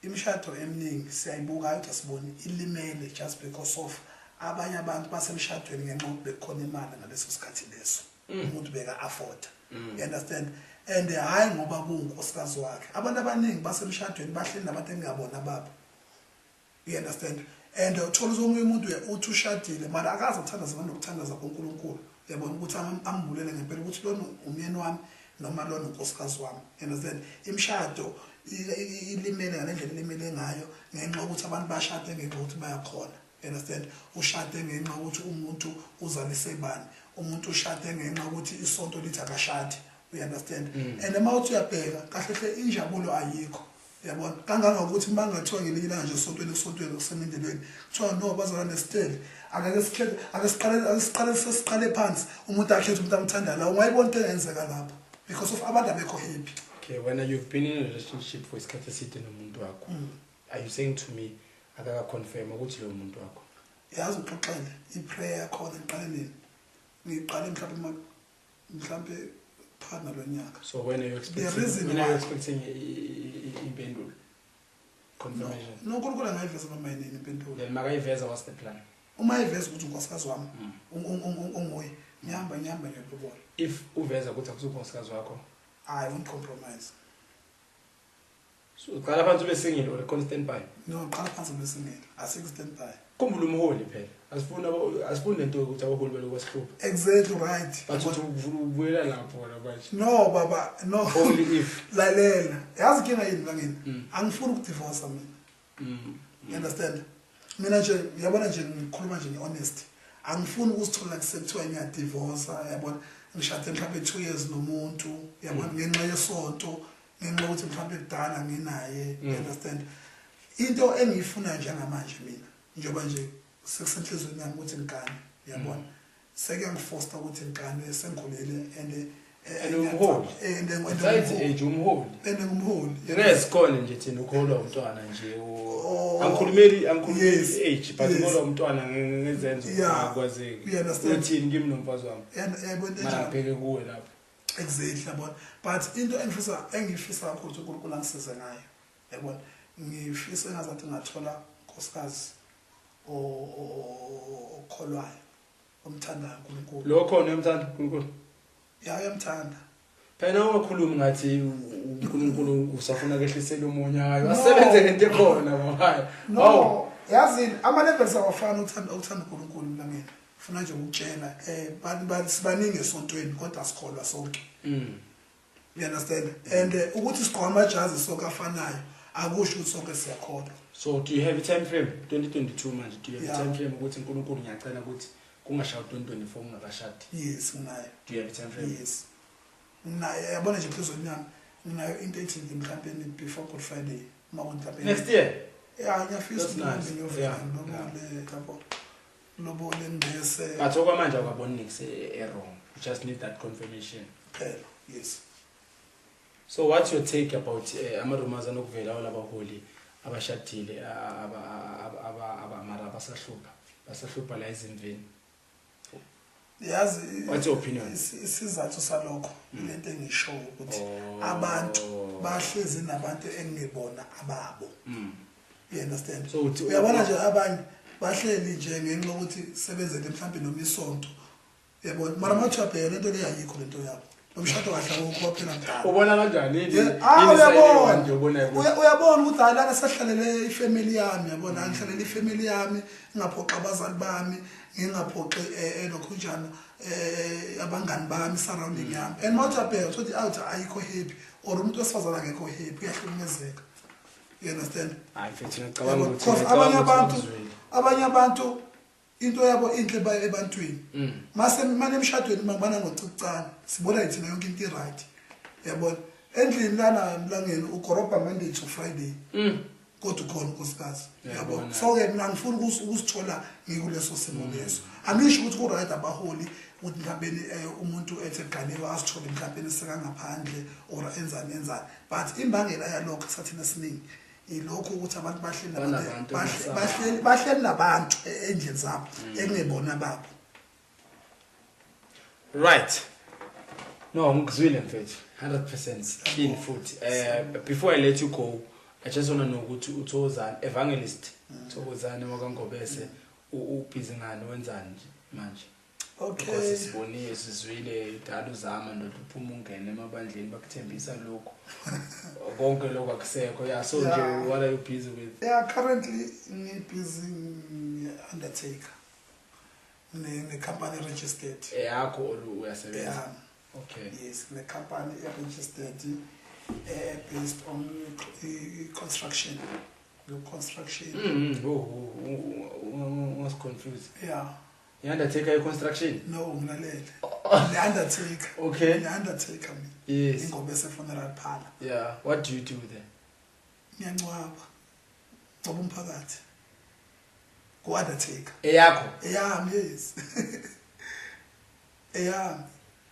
Imishado eminingi siyayibuka ukuthi asiboni ilimele just because of abanye abantu basemshadweni ngenxa yokuthi bekhona imali ngaleso sikhathi leso. Umuntu beka afford. You understand? And hayi ngoba kungunkosikazi wakhe. Abantu abaningi basemshadweni bahleli nabantu engabona babo. You understand? And uthola uzomunye umuntu uthi ushadile mara akazi ukuthandaza nokuthandaza kuNkulunkulu. Yabona ukuthi ambulele ngempela ukuthi lona umyeni wami noma lona unkosikazi wami. You understand? Imshado ilimele ngalendlela ilimele ngayo ngenxa ukuthi abantu bashade ngenxa ukuthi bayakhona. You understand? Ushade ngenxa ukuthi umuntu uzalise bani. Umuntu ushade ngenxa ukuthi isonto lithi akashadi. You understand? And mawuthi uyabheka kahle hle injabulo ayikho. Yabona kangangokuthi mangathiwa ngelinye nje esontweni kusemindelweni kuthiwa no bazalwane nesitele ake siqale phansi umuntu akhethe umuntu amthanda la ungayibona into eyenzeka lapha because of abantu abekho happy. Okay, when you've been in a relationship for isikhathi eside nomuntu wakho, are you saying to me akaka confirm ukuthi lo muntu wakho? Yazi uxoxele iprayer khona iqale nini? Ngiqale mhlambe partner lonyaka. So when are you expecting impendulo? Confirmation. No uNkulunkulu angayiveza noma yini impendulo. Then makayiveza what's the plan? Uma iveza ukuthi unkosikazi wami unguye nyamba ngiyakubona. If uveza ukuthi akusunkosikazi wakho, I won't compromise. So qala phansi ube single or constant by? No, qala phansi ube single. Asike stand by. Khumbula umholi phela. Asifuna into ukuthi abaholi baloko basihlupha. Exactly right. But ubuyela lapho la manje. No baba, no. Only if. Lalela. Yazi kinga yini ngangeni? Angifuni ukudivorce mina. You understand? Mina nje yabona nje ngikhuluma nje honest. Angifuni ukusithola kusekuthiwa ngiyadivorce, yabona ngishade mhlawumbe 2 years nomuntu, yabona ngenxa yesonto, ngenxa ukuthi mhlawumbe kudala nginaye, you understand? Into engiyifuna njengamanje mina, njengoba nje sekusenhlizweni yami ukuthi ngikane, yabona. Seke ngifoster ukuthi ngikane sengikhulele umholi. Age umholi. Ngumholi. Ngesikole nje thina ukholwa umntwana nje angikhulumeli age but ukholwa umntwana ngezenzo akwazeki. Uthini kimi nomfazi wami. Yabona ngabheke kuwe lapho. Exactly yabona. But into engifisa kakhulu ukuthi uNkulunkulu angisize ngayo. Yabona. Ngifisa ngazathi ngathola unkosikazi okholwayo omthandayo uNkulunkulu. Lo khona uyamthanda uNkulunkulu? Ya uyamthanda. Phela ungakhulumi ngathi uNkulunkulu usafuna kehlisela umunye hayi. Asebenze ngento ekhona manje. No. Yazi ama levels awafana uthanda uNkulunkulu mina mina. Ufuna nje ukutshela baningi esontweni kodwa sikholwa sonke. You understand? And ukuthi siqhwa amajazi sonke afanayo akusho ukuthi sonke siyakholwa. So do you have a time frame 2022 manje? Do you have a time frame ukuthi uNkulunkulu ngiyacela ukuthi kungashawa 2024 ungakashadi? Yes nginayo. Do you have a time frame? Yes. Nginayo yabona nje phezulu yami. Nginayo into ethi ngimkhampeni before Good Friday mawuntapeni. Next year? Yeah, ngiyafisa ukuthi ngiyovela lobole Ngobese. But okwamanje akaboni nix wrong. You just need that confirmation. Yes. So what's your take about amarumaza nokuvela olabaholi abashadile mara basahlupha la ezimvini? Yazi what's your opinion? Isizathu salokho lento engisho ukuthi abantu bahlezi nabantu engibona ababo. You understand? So uyabona nje abanye bahleli nje ngenxa ukuthi sebenzele mhlawumbe nomisonto. Yabona mara mathi uyabheka lento le ayikho lento yabo. Umshado kahle ukho phela ngalo. Ubona kanjani yini uyabona ubona ukuthi ala sahlalele ifamily yami yabona angihlalele ifamily yami ngingaphoqa abazali bami ngingaphoqe lokhunjana abangani bami surrounding yami and mathi uyabheka ukuthi out ayikho happy or umuntu wesifazana ngekho happy uyahlukumezeka. You understand? Hayi mfethu ngicabanga ukuthi abanye abantu into yabo inhle ebantwini mase manje emshadweni mangibana ngocicana sibona ithina yonke into right yabona endlini lana mlangeni ukorobha Monday to Friday kodwa ukhona unkosikazi yabona so ke mina ngifuna ukusithola ngikuleso simo leso angisho ukuthi ku right abaholi ukuthi mhlawumbe umuntu ethe ganiwe asithole mhlawumbe seka ngaphandle or enzani but imbangela yalokho sathina siningi ilokho ukuthi abantu bahleli nabantu endlini zabo engebona babo. Right. No, ngizwile mfethu 100% clean food. Before I let you go, I just want to know ukuthi uThokozani evangelist Thokozani wakangobese ubhizi ngani wenzani manje? Okay. Because sibonile sizwile dala uzama ndophuma ungene emabandleni bakuthembisa lokho. Konke lokho akusekho. Yeah, so nje what are you busy with? Yeah, currently busy undertaker. The company registered. Yakho uyasebenza. Yeah. Okay. Yes, the company registered based on construction. The construction. Was confused. Yeah. The undertaker construction? No, the undertaker. Okay. The undertaker. Yes. Ngobese funeral parlor. Yeah. What do you do there? Ngiyangcwaba. Ngoba umphakathi. Go undertaker. Eyakho? Eyami, yes. Eyami.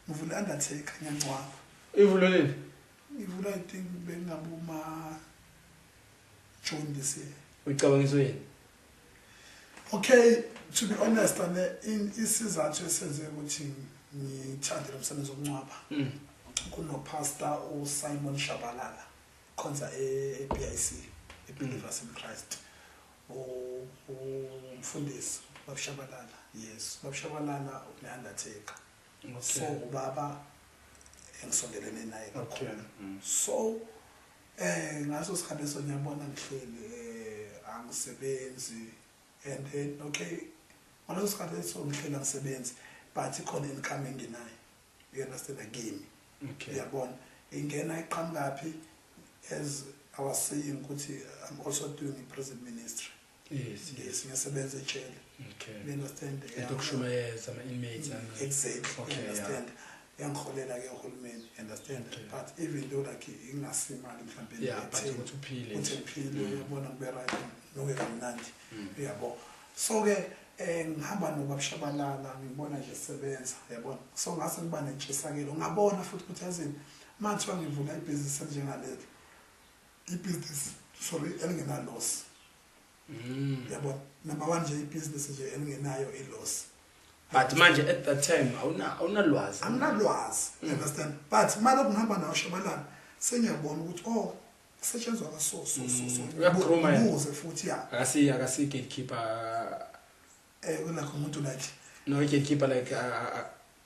Ngivula undertaker ngiyangcwaba. Ivula nini? Ngivula I think bengabuma June this year. Uyicabangiswe yini? Okay, to be honest, in isizathu esenze ukuthi ngithande lo msebenzi wokungcwaba. Kunopastor uSimon Shabalala khonza eBIC, eBelievers in Christ. Umfundisi babshabalala. Yes, babshabalala uneundertaker. So ubaba engisondelene naye kakhulu. So ngaso sikhathi sonyabona ngihleli angisebenzi and then okay ngaleso sikhathi ngihleli angisebenzi but ikhona income enginayo. You understand again? Okay. Yabona ingena iqhamukapi as I was saying ukuthi I'm also doing a prison ministry. Yes, ngiyasebenza ejele. Okay. You understand? Ukushumayeza ama-inmates. Exactly. Okay, you understand? Yangiholela ke uhulumeni, understand? Okay. But even though like ingasimali mhlambe but ukuthi uphile. Uthempile yabona kube right noke kamnandi. Yabo. So ke ngihamba nobabshabalala ngibona nje sebenza yabona. So ngase ngiba nentshisakelo ngabona futhi ukuthi yazini manje ngivula ibusiness enjengalelo. Ibusiness elingena loss. Yabona number 1 nje ibusiness nje elingenayo iloss. But manje at that time awunalwazi. Anginalwazi, understand? But manje ngihamba nawo Shabalala sengiyabona ukuthi kusetshenzwa kaso uyakhuluma futhi ya akasi gatekeeper kulakho umuntu like no gatekeeper like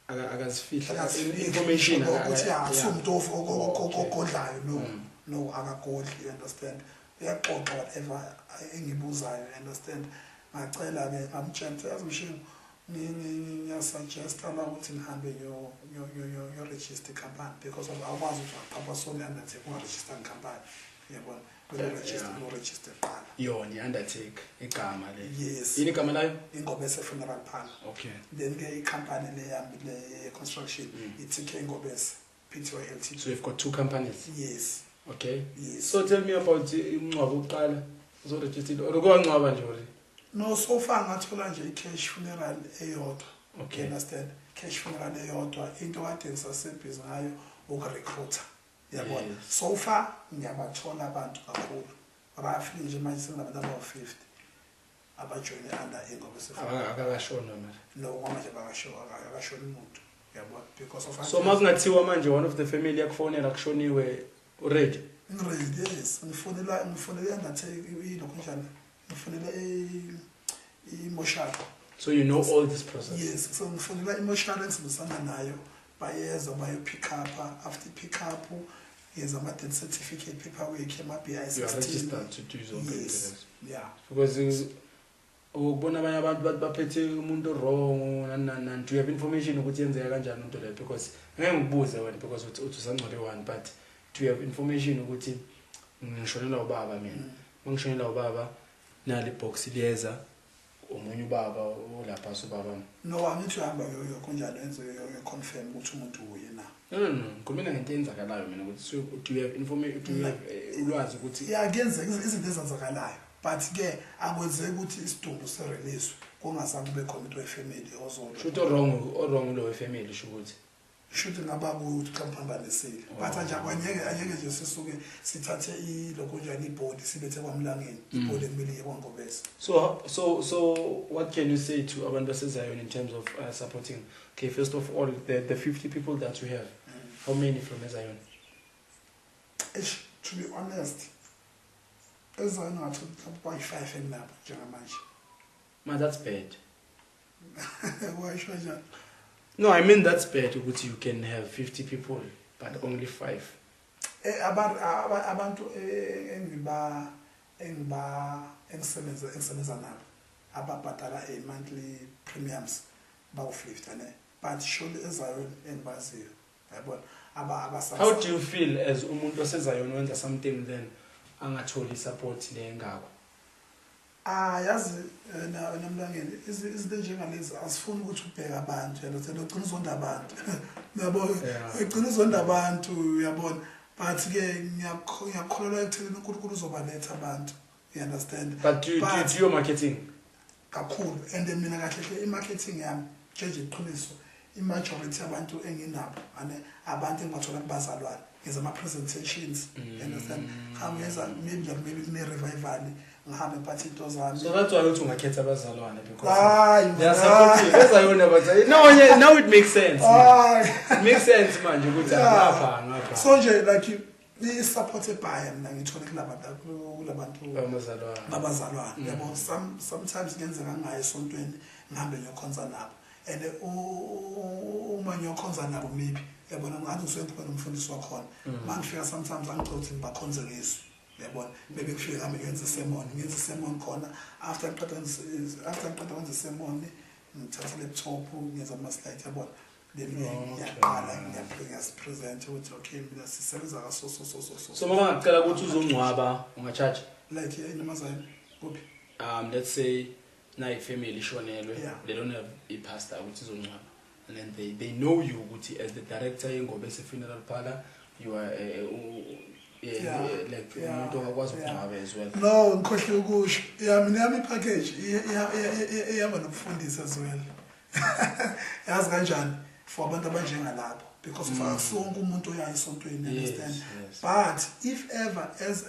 akazifihla information ukuthi asumuntu okodlayo no akagodli, you understand? Uyaxoxa whatever engibuzayo, understand? Ngacela ke ngamtshela yazimshini ngiyasuggesta la ukuthi ngihambe yo register company because awukwazi ukuthi papa sona undertake ungaregister company yabona register qala yona undertake igama le. Yes. Yini igama layo? Ngobese funeral parlor. Okay. Then ke icompany le yami le construction it's Ngobese Pty Ltd. So you've got 2 companies? Yes. Okay. Yes. So tell me about ingcwabo uqala uzo registered or ukwancwaba nje uri? No, so far ngathola nje cash funeral eyodwa. Okay. Understand? Cash funeral eyodwa into kade ngisasebhizi ngayo ukurecruiter. Yabona. So far ngiyabathola abantu kakhulu. Roughly nje manje sinabantu aba-50 abajoin under Ngobese. Akakashona manje. No, manje akashona umuntu. Yabona because of so makungathiwa manje one of the family yakufonela kushoniwe already. Yes, ngifonela undertake ilokho njani. Ngifonela emotional. So you know all this process? Yes, so ngifonela emotional ngisibusana nayo bayeza bayo pick up after pick up yes ama death certificate paperwork ama BI16. You are registered to do zonke izinto. Yeah. Because ukubona abanye abantu baphethe umuntu wrong and do you have information ukuthi yenzeka kanjani into leyo because ngeke ngibuze wena because uthi usangcwele one but do you have information ukuthi ngishonela ubaba mina ngishonela ubaba nali box liyeza omunye ubaba olapha sobaba no angithi uhamba yoyo kunjalo enze yoyo confirm ukuthi umuntu uye na no kumina ngento enzakalayo mina ukuthi do you have information do you have ulwazi ukuthi yeah kuyenzeka izinto ezenzakalayo but ke akwenzeki ukuthi isidumbu serelease kungasange kube khona into efamily ozolo shoot wrong lo family sho ukuthi should ngaba ukuthi kamphambanisile but nje anyeke nje sisuke sithathe lokho njani ibody sibethe kwamlangeni ibody emile kwaNgobese. So what can you say to abantu baseZion in terms of supporting? Okay, first of all, the 50 people that you have, how many from Zion? To be honest, Zion are 5 and now njengamanje. Man, that's bad. Why should I? No, I mean that's bad. You can have 50 people, but only 5. Abantu engisebenza nabo ababhadala monthly premiums bawu 50 ne, but surely eZion engibaziyo yabona How do you feel as umuntu oseZion wenza something then angatholi support le ngakho? Yazi namlangeni izinto njengalezi asifuni ukuthi ubheke abantu yalo thena ugcina uzonda abantu uyabona ugcina uzonda abantu uyabona but ke ngiyakholelwa ekutheni uNkulunkulu uzobaletha abantu, you understand? But do your marketing kakhulu and mina kahle i-marketing yami nje iqiniso i-majority abantu enginabo abantu engibathola kubazalwane ngenza ama-presentations, you understand? Maybe kune-revival ngihambe phathi Thokozani. So that's why uthi ungakhetha abazalwane because they are supportive. Now it makes sense. It makes sense manje ukuthi ngapha. So nje like i-support ebhaya mina ngithola kulabantu babazalwane yabo. Sometimes ngenzeka ngayo esontweni ngihambe ngiyokhonza nabo and uma ngiyokhonza nabo maybe yabona ngathi usengikhona umfundisi wakhona mangifika sometimes angicothi ngibakhonze ngesu yabona maybe kufika nami ngenza sermon khona after ngiqeda kwenza sermon ngithatha laptop ngenza ama slides yabona then ngiyaqala ngiyapresent ukuthi okay mina sisebenza kaso so mama ngicela ukuthi uzongcwaba ungacharge like eNamazane kuphi let's say na family shonelwe they don't have a pastor ukuthi uzongcwaba and then they know you ukuthi as the director yeNgobese funeral parlor you are like umuntu ongakwazi ukungcwaba as well. No ngikhohle ukusho mina yami package iyaba nokufundisa as well. Yazi kanjani for abantu abanjengalapho because for sonke umuntu oya esontweni, understand? But if ever as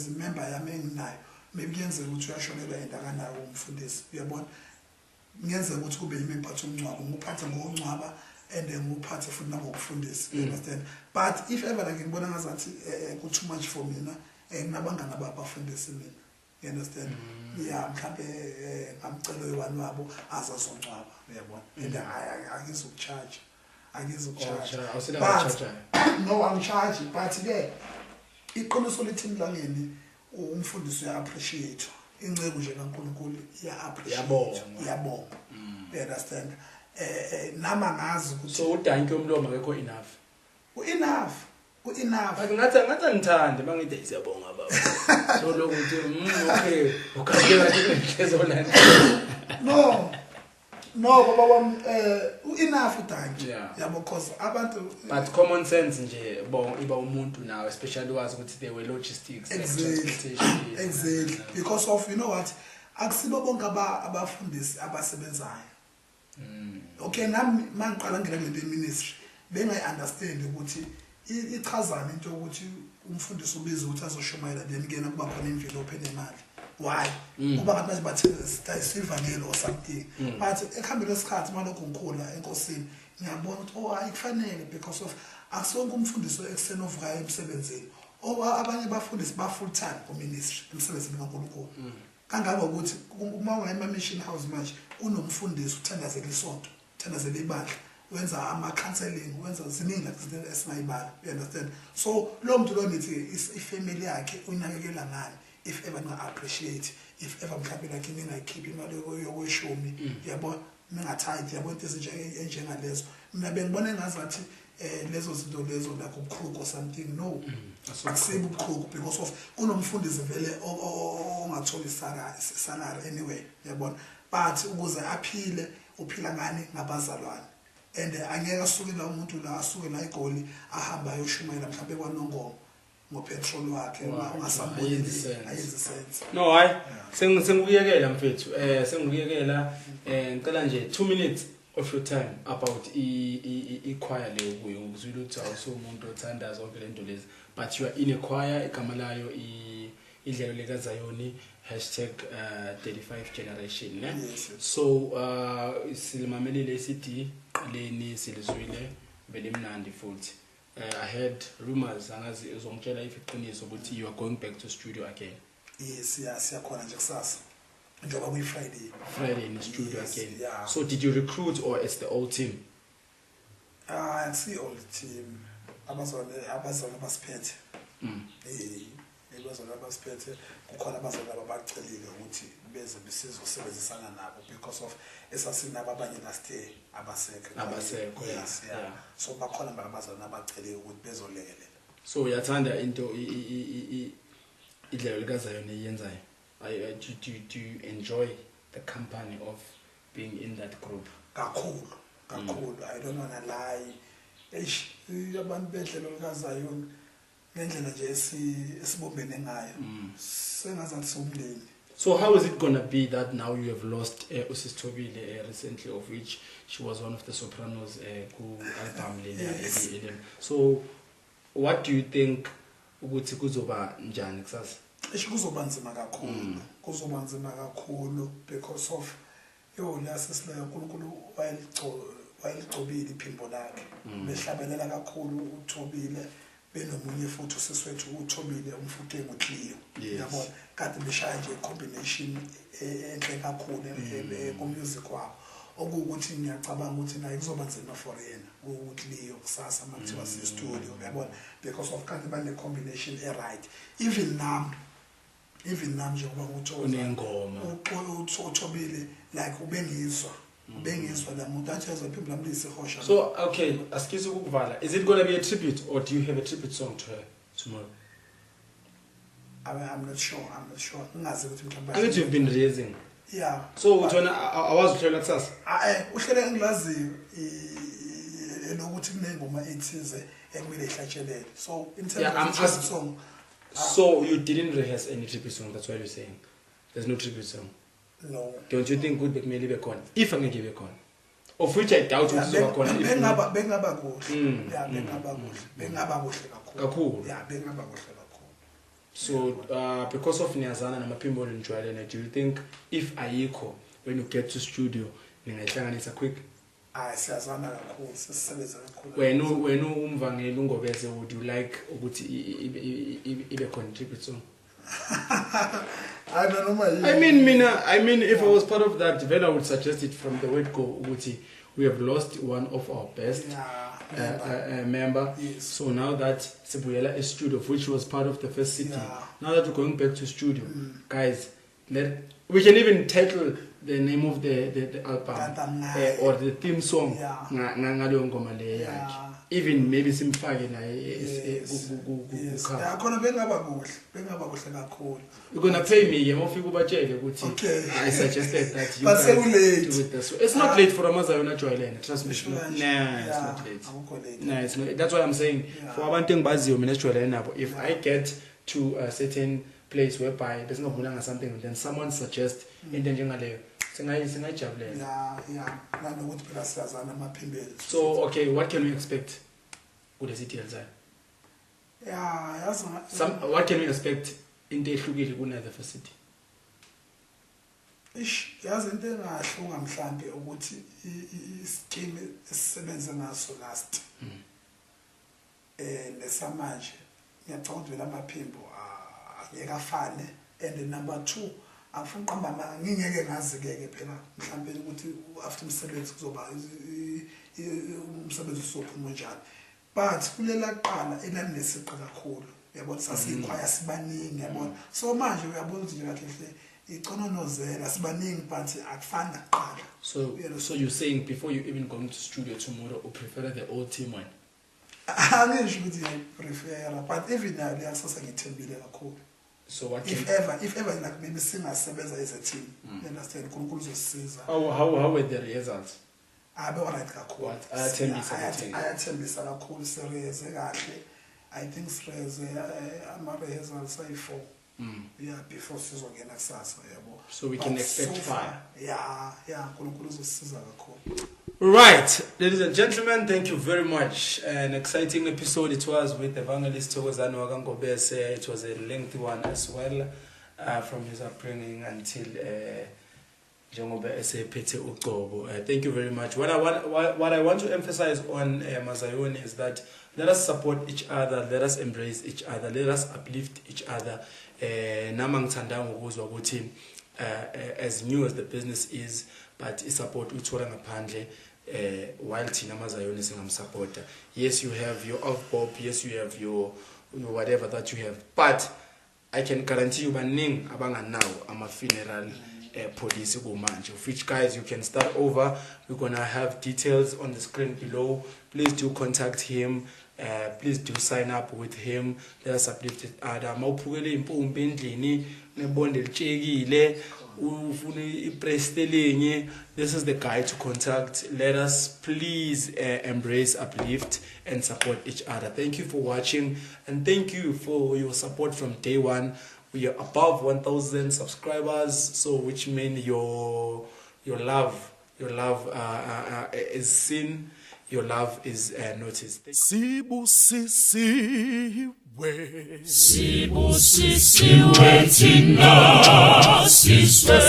a member yami enginayo maybe kuyenze ukuthi uyashonelwa endakanayo umfundisi uyabona ngenze ukuthi kube yimi imphatho omncwabo nguphathe ngokungcwaba and nguphathe futhi nangokufundisa, understand? But if ever like ngibona ngazathi ku too much for mina nginabangana babafundisi mina, you understand? Yeah, mhlambe ngamcela oyibani wabo azazongcwaba uyabona and akizukucharge no I'm charging but ke iqiniso lithi mlangeni umfundisi uya appreciate incebo nje kaNkulunkulu iya appreciate yabonga, you understand? Nama ngazi ukuthi so udanke umlomo akekho enough ngathi ngithande mangithi siyabonga baba so lokuthi okay ukhalela ngehlezolana no baba wami enough udanke yabo because abantu but common sense nje iba umuntu nawe especially wazi ukuthi they were logistics exactly because of you know what akusibo bonke abafundisi abasebenzayo. Okay nami mangiqala ngena kule ministry bengayi understand ukuthi ichazana into ukuthi umfundisi ubiza ukuthi azoshumayela then kena kuba khona envelope enemali. Why? Kuba ngathi bathi sivangelo or something. But ekhambeni lesikhathi malokho ngikhula enkosini ngiyabona ukuthi ayikufanele because of akusonke umfundisi ekseni ovukayo emsebenzini. Abanye bafundisi ba full time ku ministry emsebenzini kaNkulunkulu. Kangaba ukuthi uma ungema mission house manje unomfundisi uthandazela isonto, uthandazela ibandla, wenza ama counseling, wenza ziningi izinto esingayibala, you understand? So lo muntu lo nithi ifamily yakhe unakekela ngani if ever nga appreciate, if ever mhlawumbe like ningayikhipha imali yokweshumi yabo ningathathi yabo into enjengalezo mina bengibona ngazathi lezo zinto lezo like ukukhuko something no akusebu ukukhuko because of kunomfundisi vele ongatholi salary anyway yabona but ukuze aphile uphila ngani ngabazalwane and angeke asuke la umuntu la asuke la eGoli ahamba ayoshumayela mhlawumbe kwaNongoma ngopetrol wakhe ungasamboni ayizisense no hayi sengikuyekela mfethu sengikuyekela ngicela nje 2 minutes of your time about i-choir leyo kuyo ngizwile ukuthi awusomuntu othanda zonke lento lezi but you are in a choir igama layo idlelo likaZayoni #35 generation ne Yes. so silimamelile isithi qaleni silizwile belimnandi futhi I heard rumors angazi uzongitshela if iqiniso ukuthi you are going back to studio again. Yes, siyakhona nje kusasa njengoba Friday in the studio again. Yeah. So did you recruit or it's the old team? I see old team abazona basiphethe. Abazona basiphethe kukhona abazona ababacelile ukuthi beze besizosebenzisana nabo because of esasinabo abanye lastay abasekho. Yes, yeah. So bakhona abazona abacelile ukuthi bezolekelela. So uyathanda into idlelo likaZayoni iyenzayo. Do you enjoy the company of being in that group? Kakhulu. I don't wanna lie. Abantu bedlelo likaZayoni ngendlela nje esibombene ngayo. Sengazathi somndeni. So how is it gonna be that now you have lost Usisithobile recently, of which she was one of the sopranos ku album lena? So what do you think ukuthi kuzoba njani kusasa? Kuzoba nzima kakhulu because of lasisileyo uNkulunkulu wayeligcobile iphimbo lakhe behlabelela kakhulu uThobile benomunye futhi useswethu uThobile umfuke ngoCleo yabona kade beshaya nje combination enhle kakhulu ku-music wabo okuwukuthi ngiyacabanga ukuthi naye kuzoba nzima for yena uCleo kusasa makuthiwa si-studio yabona because of kade bane combination right even nami njengoba unengoma uThobile like ubengizwa la muntu athi azophimbula mlisi hosha. So okay, askisi ukuvala, is it going to be a tribute or do you have a tribute song to her tomorrow? I'm not sure. Ngazi ukuthi mhlawumbe I think you've been raising. Yeah. So uthona awazi uhlela kusasa? Uhlele engilaziyo elokuthi kunengoma ethize ekumele ihlatshelele. So in terms of song. So you didn't rehearse any tribute song, that's what you're saying? There's no tribute song? No. Don't you think good bekumele ibe khona? If angeke ibe khona. Of which I doubt ukuthi izoba khona. Bengaba kuhle. Yeah, bengaba kuhle kakhulu. Yeah, bengaba kuhle kakhulu. So because of Niyazana namaphimbo njwayelene, do you think if ayikho when you get to studio ningayihlanganisa quick? Siyazana kakhulu, sisebenza kakhulu. Wena umvangeli uNgobese, would you like ukuthi ibe khona tribute song? I don't know. I mean, if I was part of that, then I would suggest it from the word go. We have lost one of our best member. Yes. So now that Sibuyela is studio, which was part of the first city, now that we're going back to studio, guys, we can even title the name of the album or the theme song. Even maybe simfake la khona bengaba kuhle kakhulu. You're gonna pay me mawufika ubatshele ukuthi I suggested that you guys do it this way. It's not late for Amazayona Joylene, trust me. Nah, it's not late. Nah, it's not. That's why I'm saying for abantu engibaziyo mina Joylene nabo, if I get to a certain place whereby there's no bulanga something and then someone suggests into njengaleyo singayijabulela. Nanokuthi phela siyazana amaphimbeli. So okay, what can we expect with the city outside? What can we expect into ehlukile kunale facility? Yazi into engahlunga mhlambe ukuthi ischeme esisebenza ngaso last lesamanje ngiyacabanga ukuthi lamaphimbo angeke afane, and number 2 afuna uqamba ngingeke ngazi-ke phela mhlawumbe ukuthi after umsebenzi kuzoba umsebenzi usophuma njani, but kulela qala elanesiqa kakhulu yabona sasiyikhwaya sibaningi yabona, so manje uyabona ukuthi nje kahle icononozela sibaningi but akufani naqala. So you're saying before you even go into studio tomorrow you prefer the old team one? Angisho ukuthi prefer, but even now liyasasa ngithembile kakhulu. So what if ever like maybe singasebenza as a team, you understand, uNkulunkulu uzosisiza. How were the results? Abe alright kakhulu. What ayathembisa kakhulu serious kahle. I think serious ama results ay4. Yeah, before sizongena kusasa yabo. So we can expect fire. Yeah, uNkulunkulu uzosisiza kakhulu. Right, ladies and gentlemen, thank you very much. An exciting episode it was with Evangelist Thokozani Ngobese. It was a lengthy one as well, from his upbringing until Ngobese Pete Uqobo. Thank you very much. What I want to emphasize on Mazayoni is that let us support each other, let us embrace each other, let us uplift each other. Namang Tandang ukuzwa ukuthi as new as the business is, but support uthola ngaphandle. While Tina Mazayoni supporter. Yes, you have your off-bob, yes, you have your whatever that you have, but I can guarantee you baning abanga now I'm a funeral police manje, of which guys you can start over. We're gonna have details on the screen below. Please do contact him. Please do sign up with him. Let us uplift it. Mawuphukele impumbi endlini nebonde lichekile. This is the guy to contact. Let us please embrace, uplift, and support each other. Thank you for watching, and thank you for your support from day one. We are above 1,000 subscribers, so which means your love is seen. Your love is noticed. Sibusisiwe thina sizwe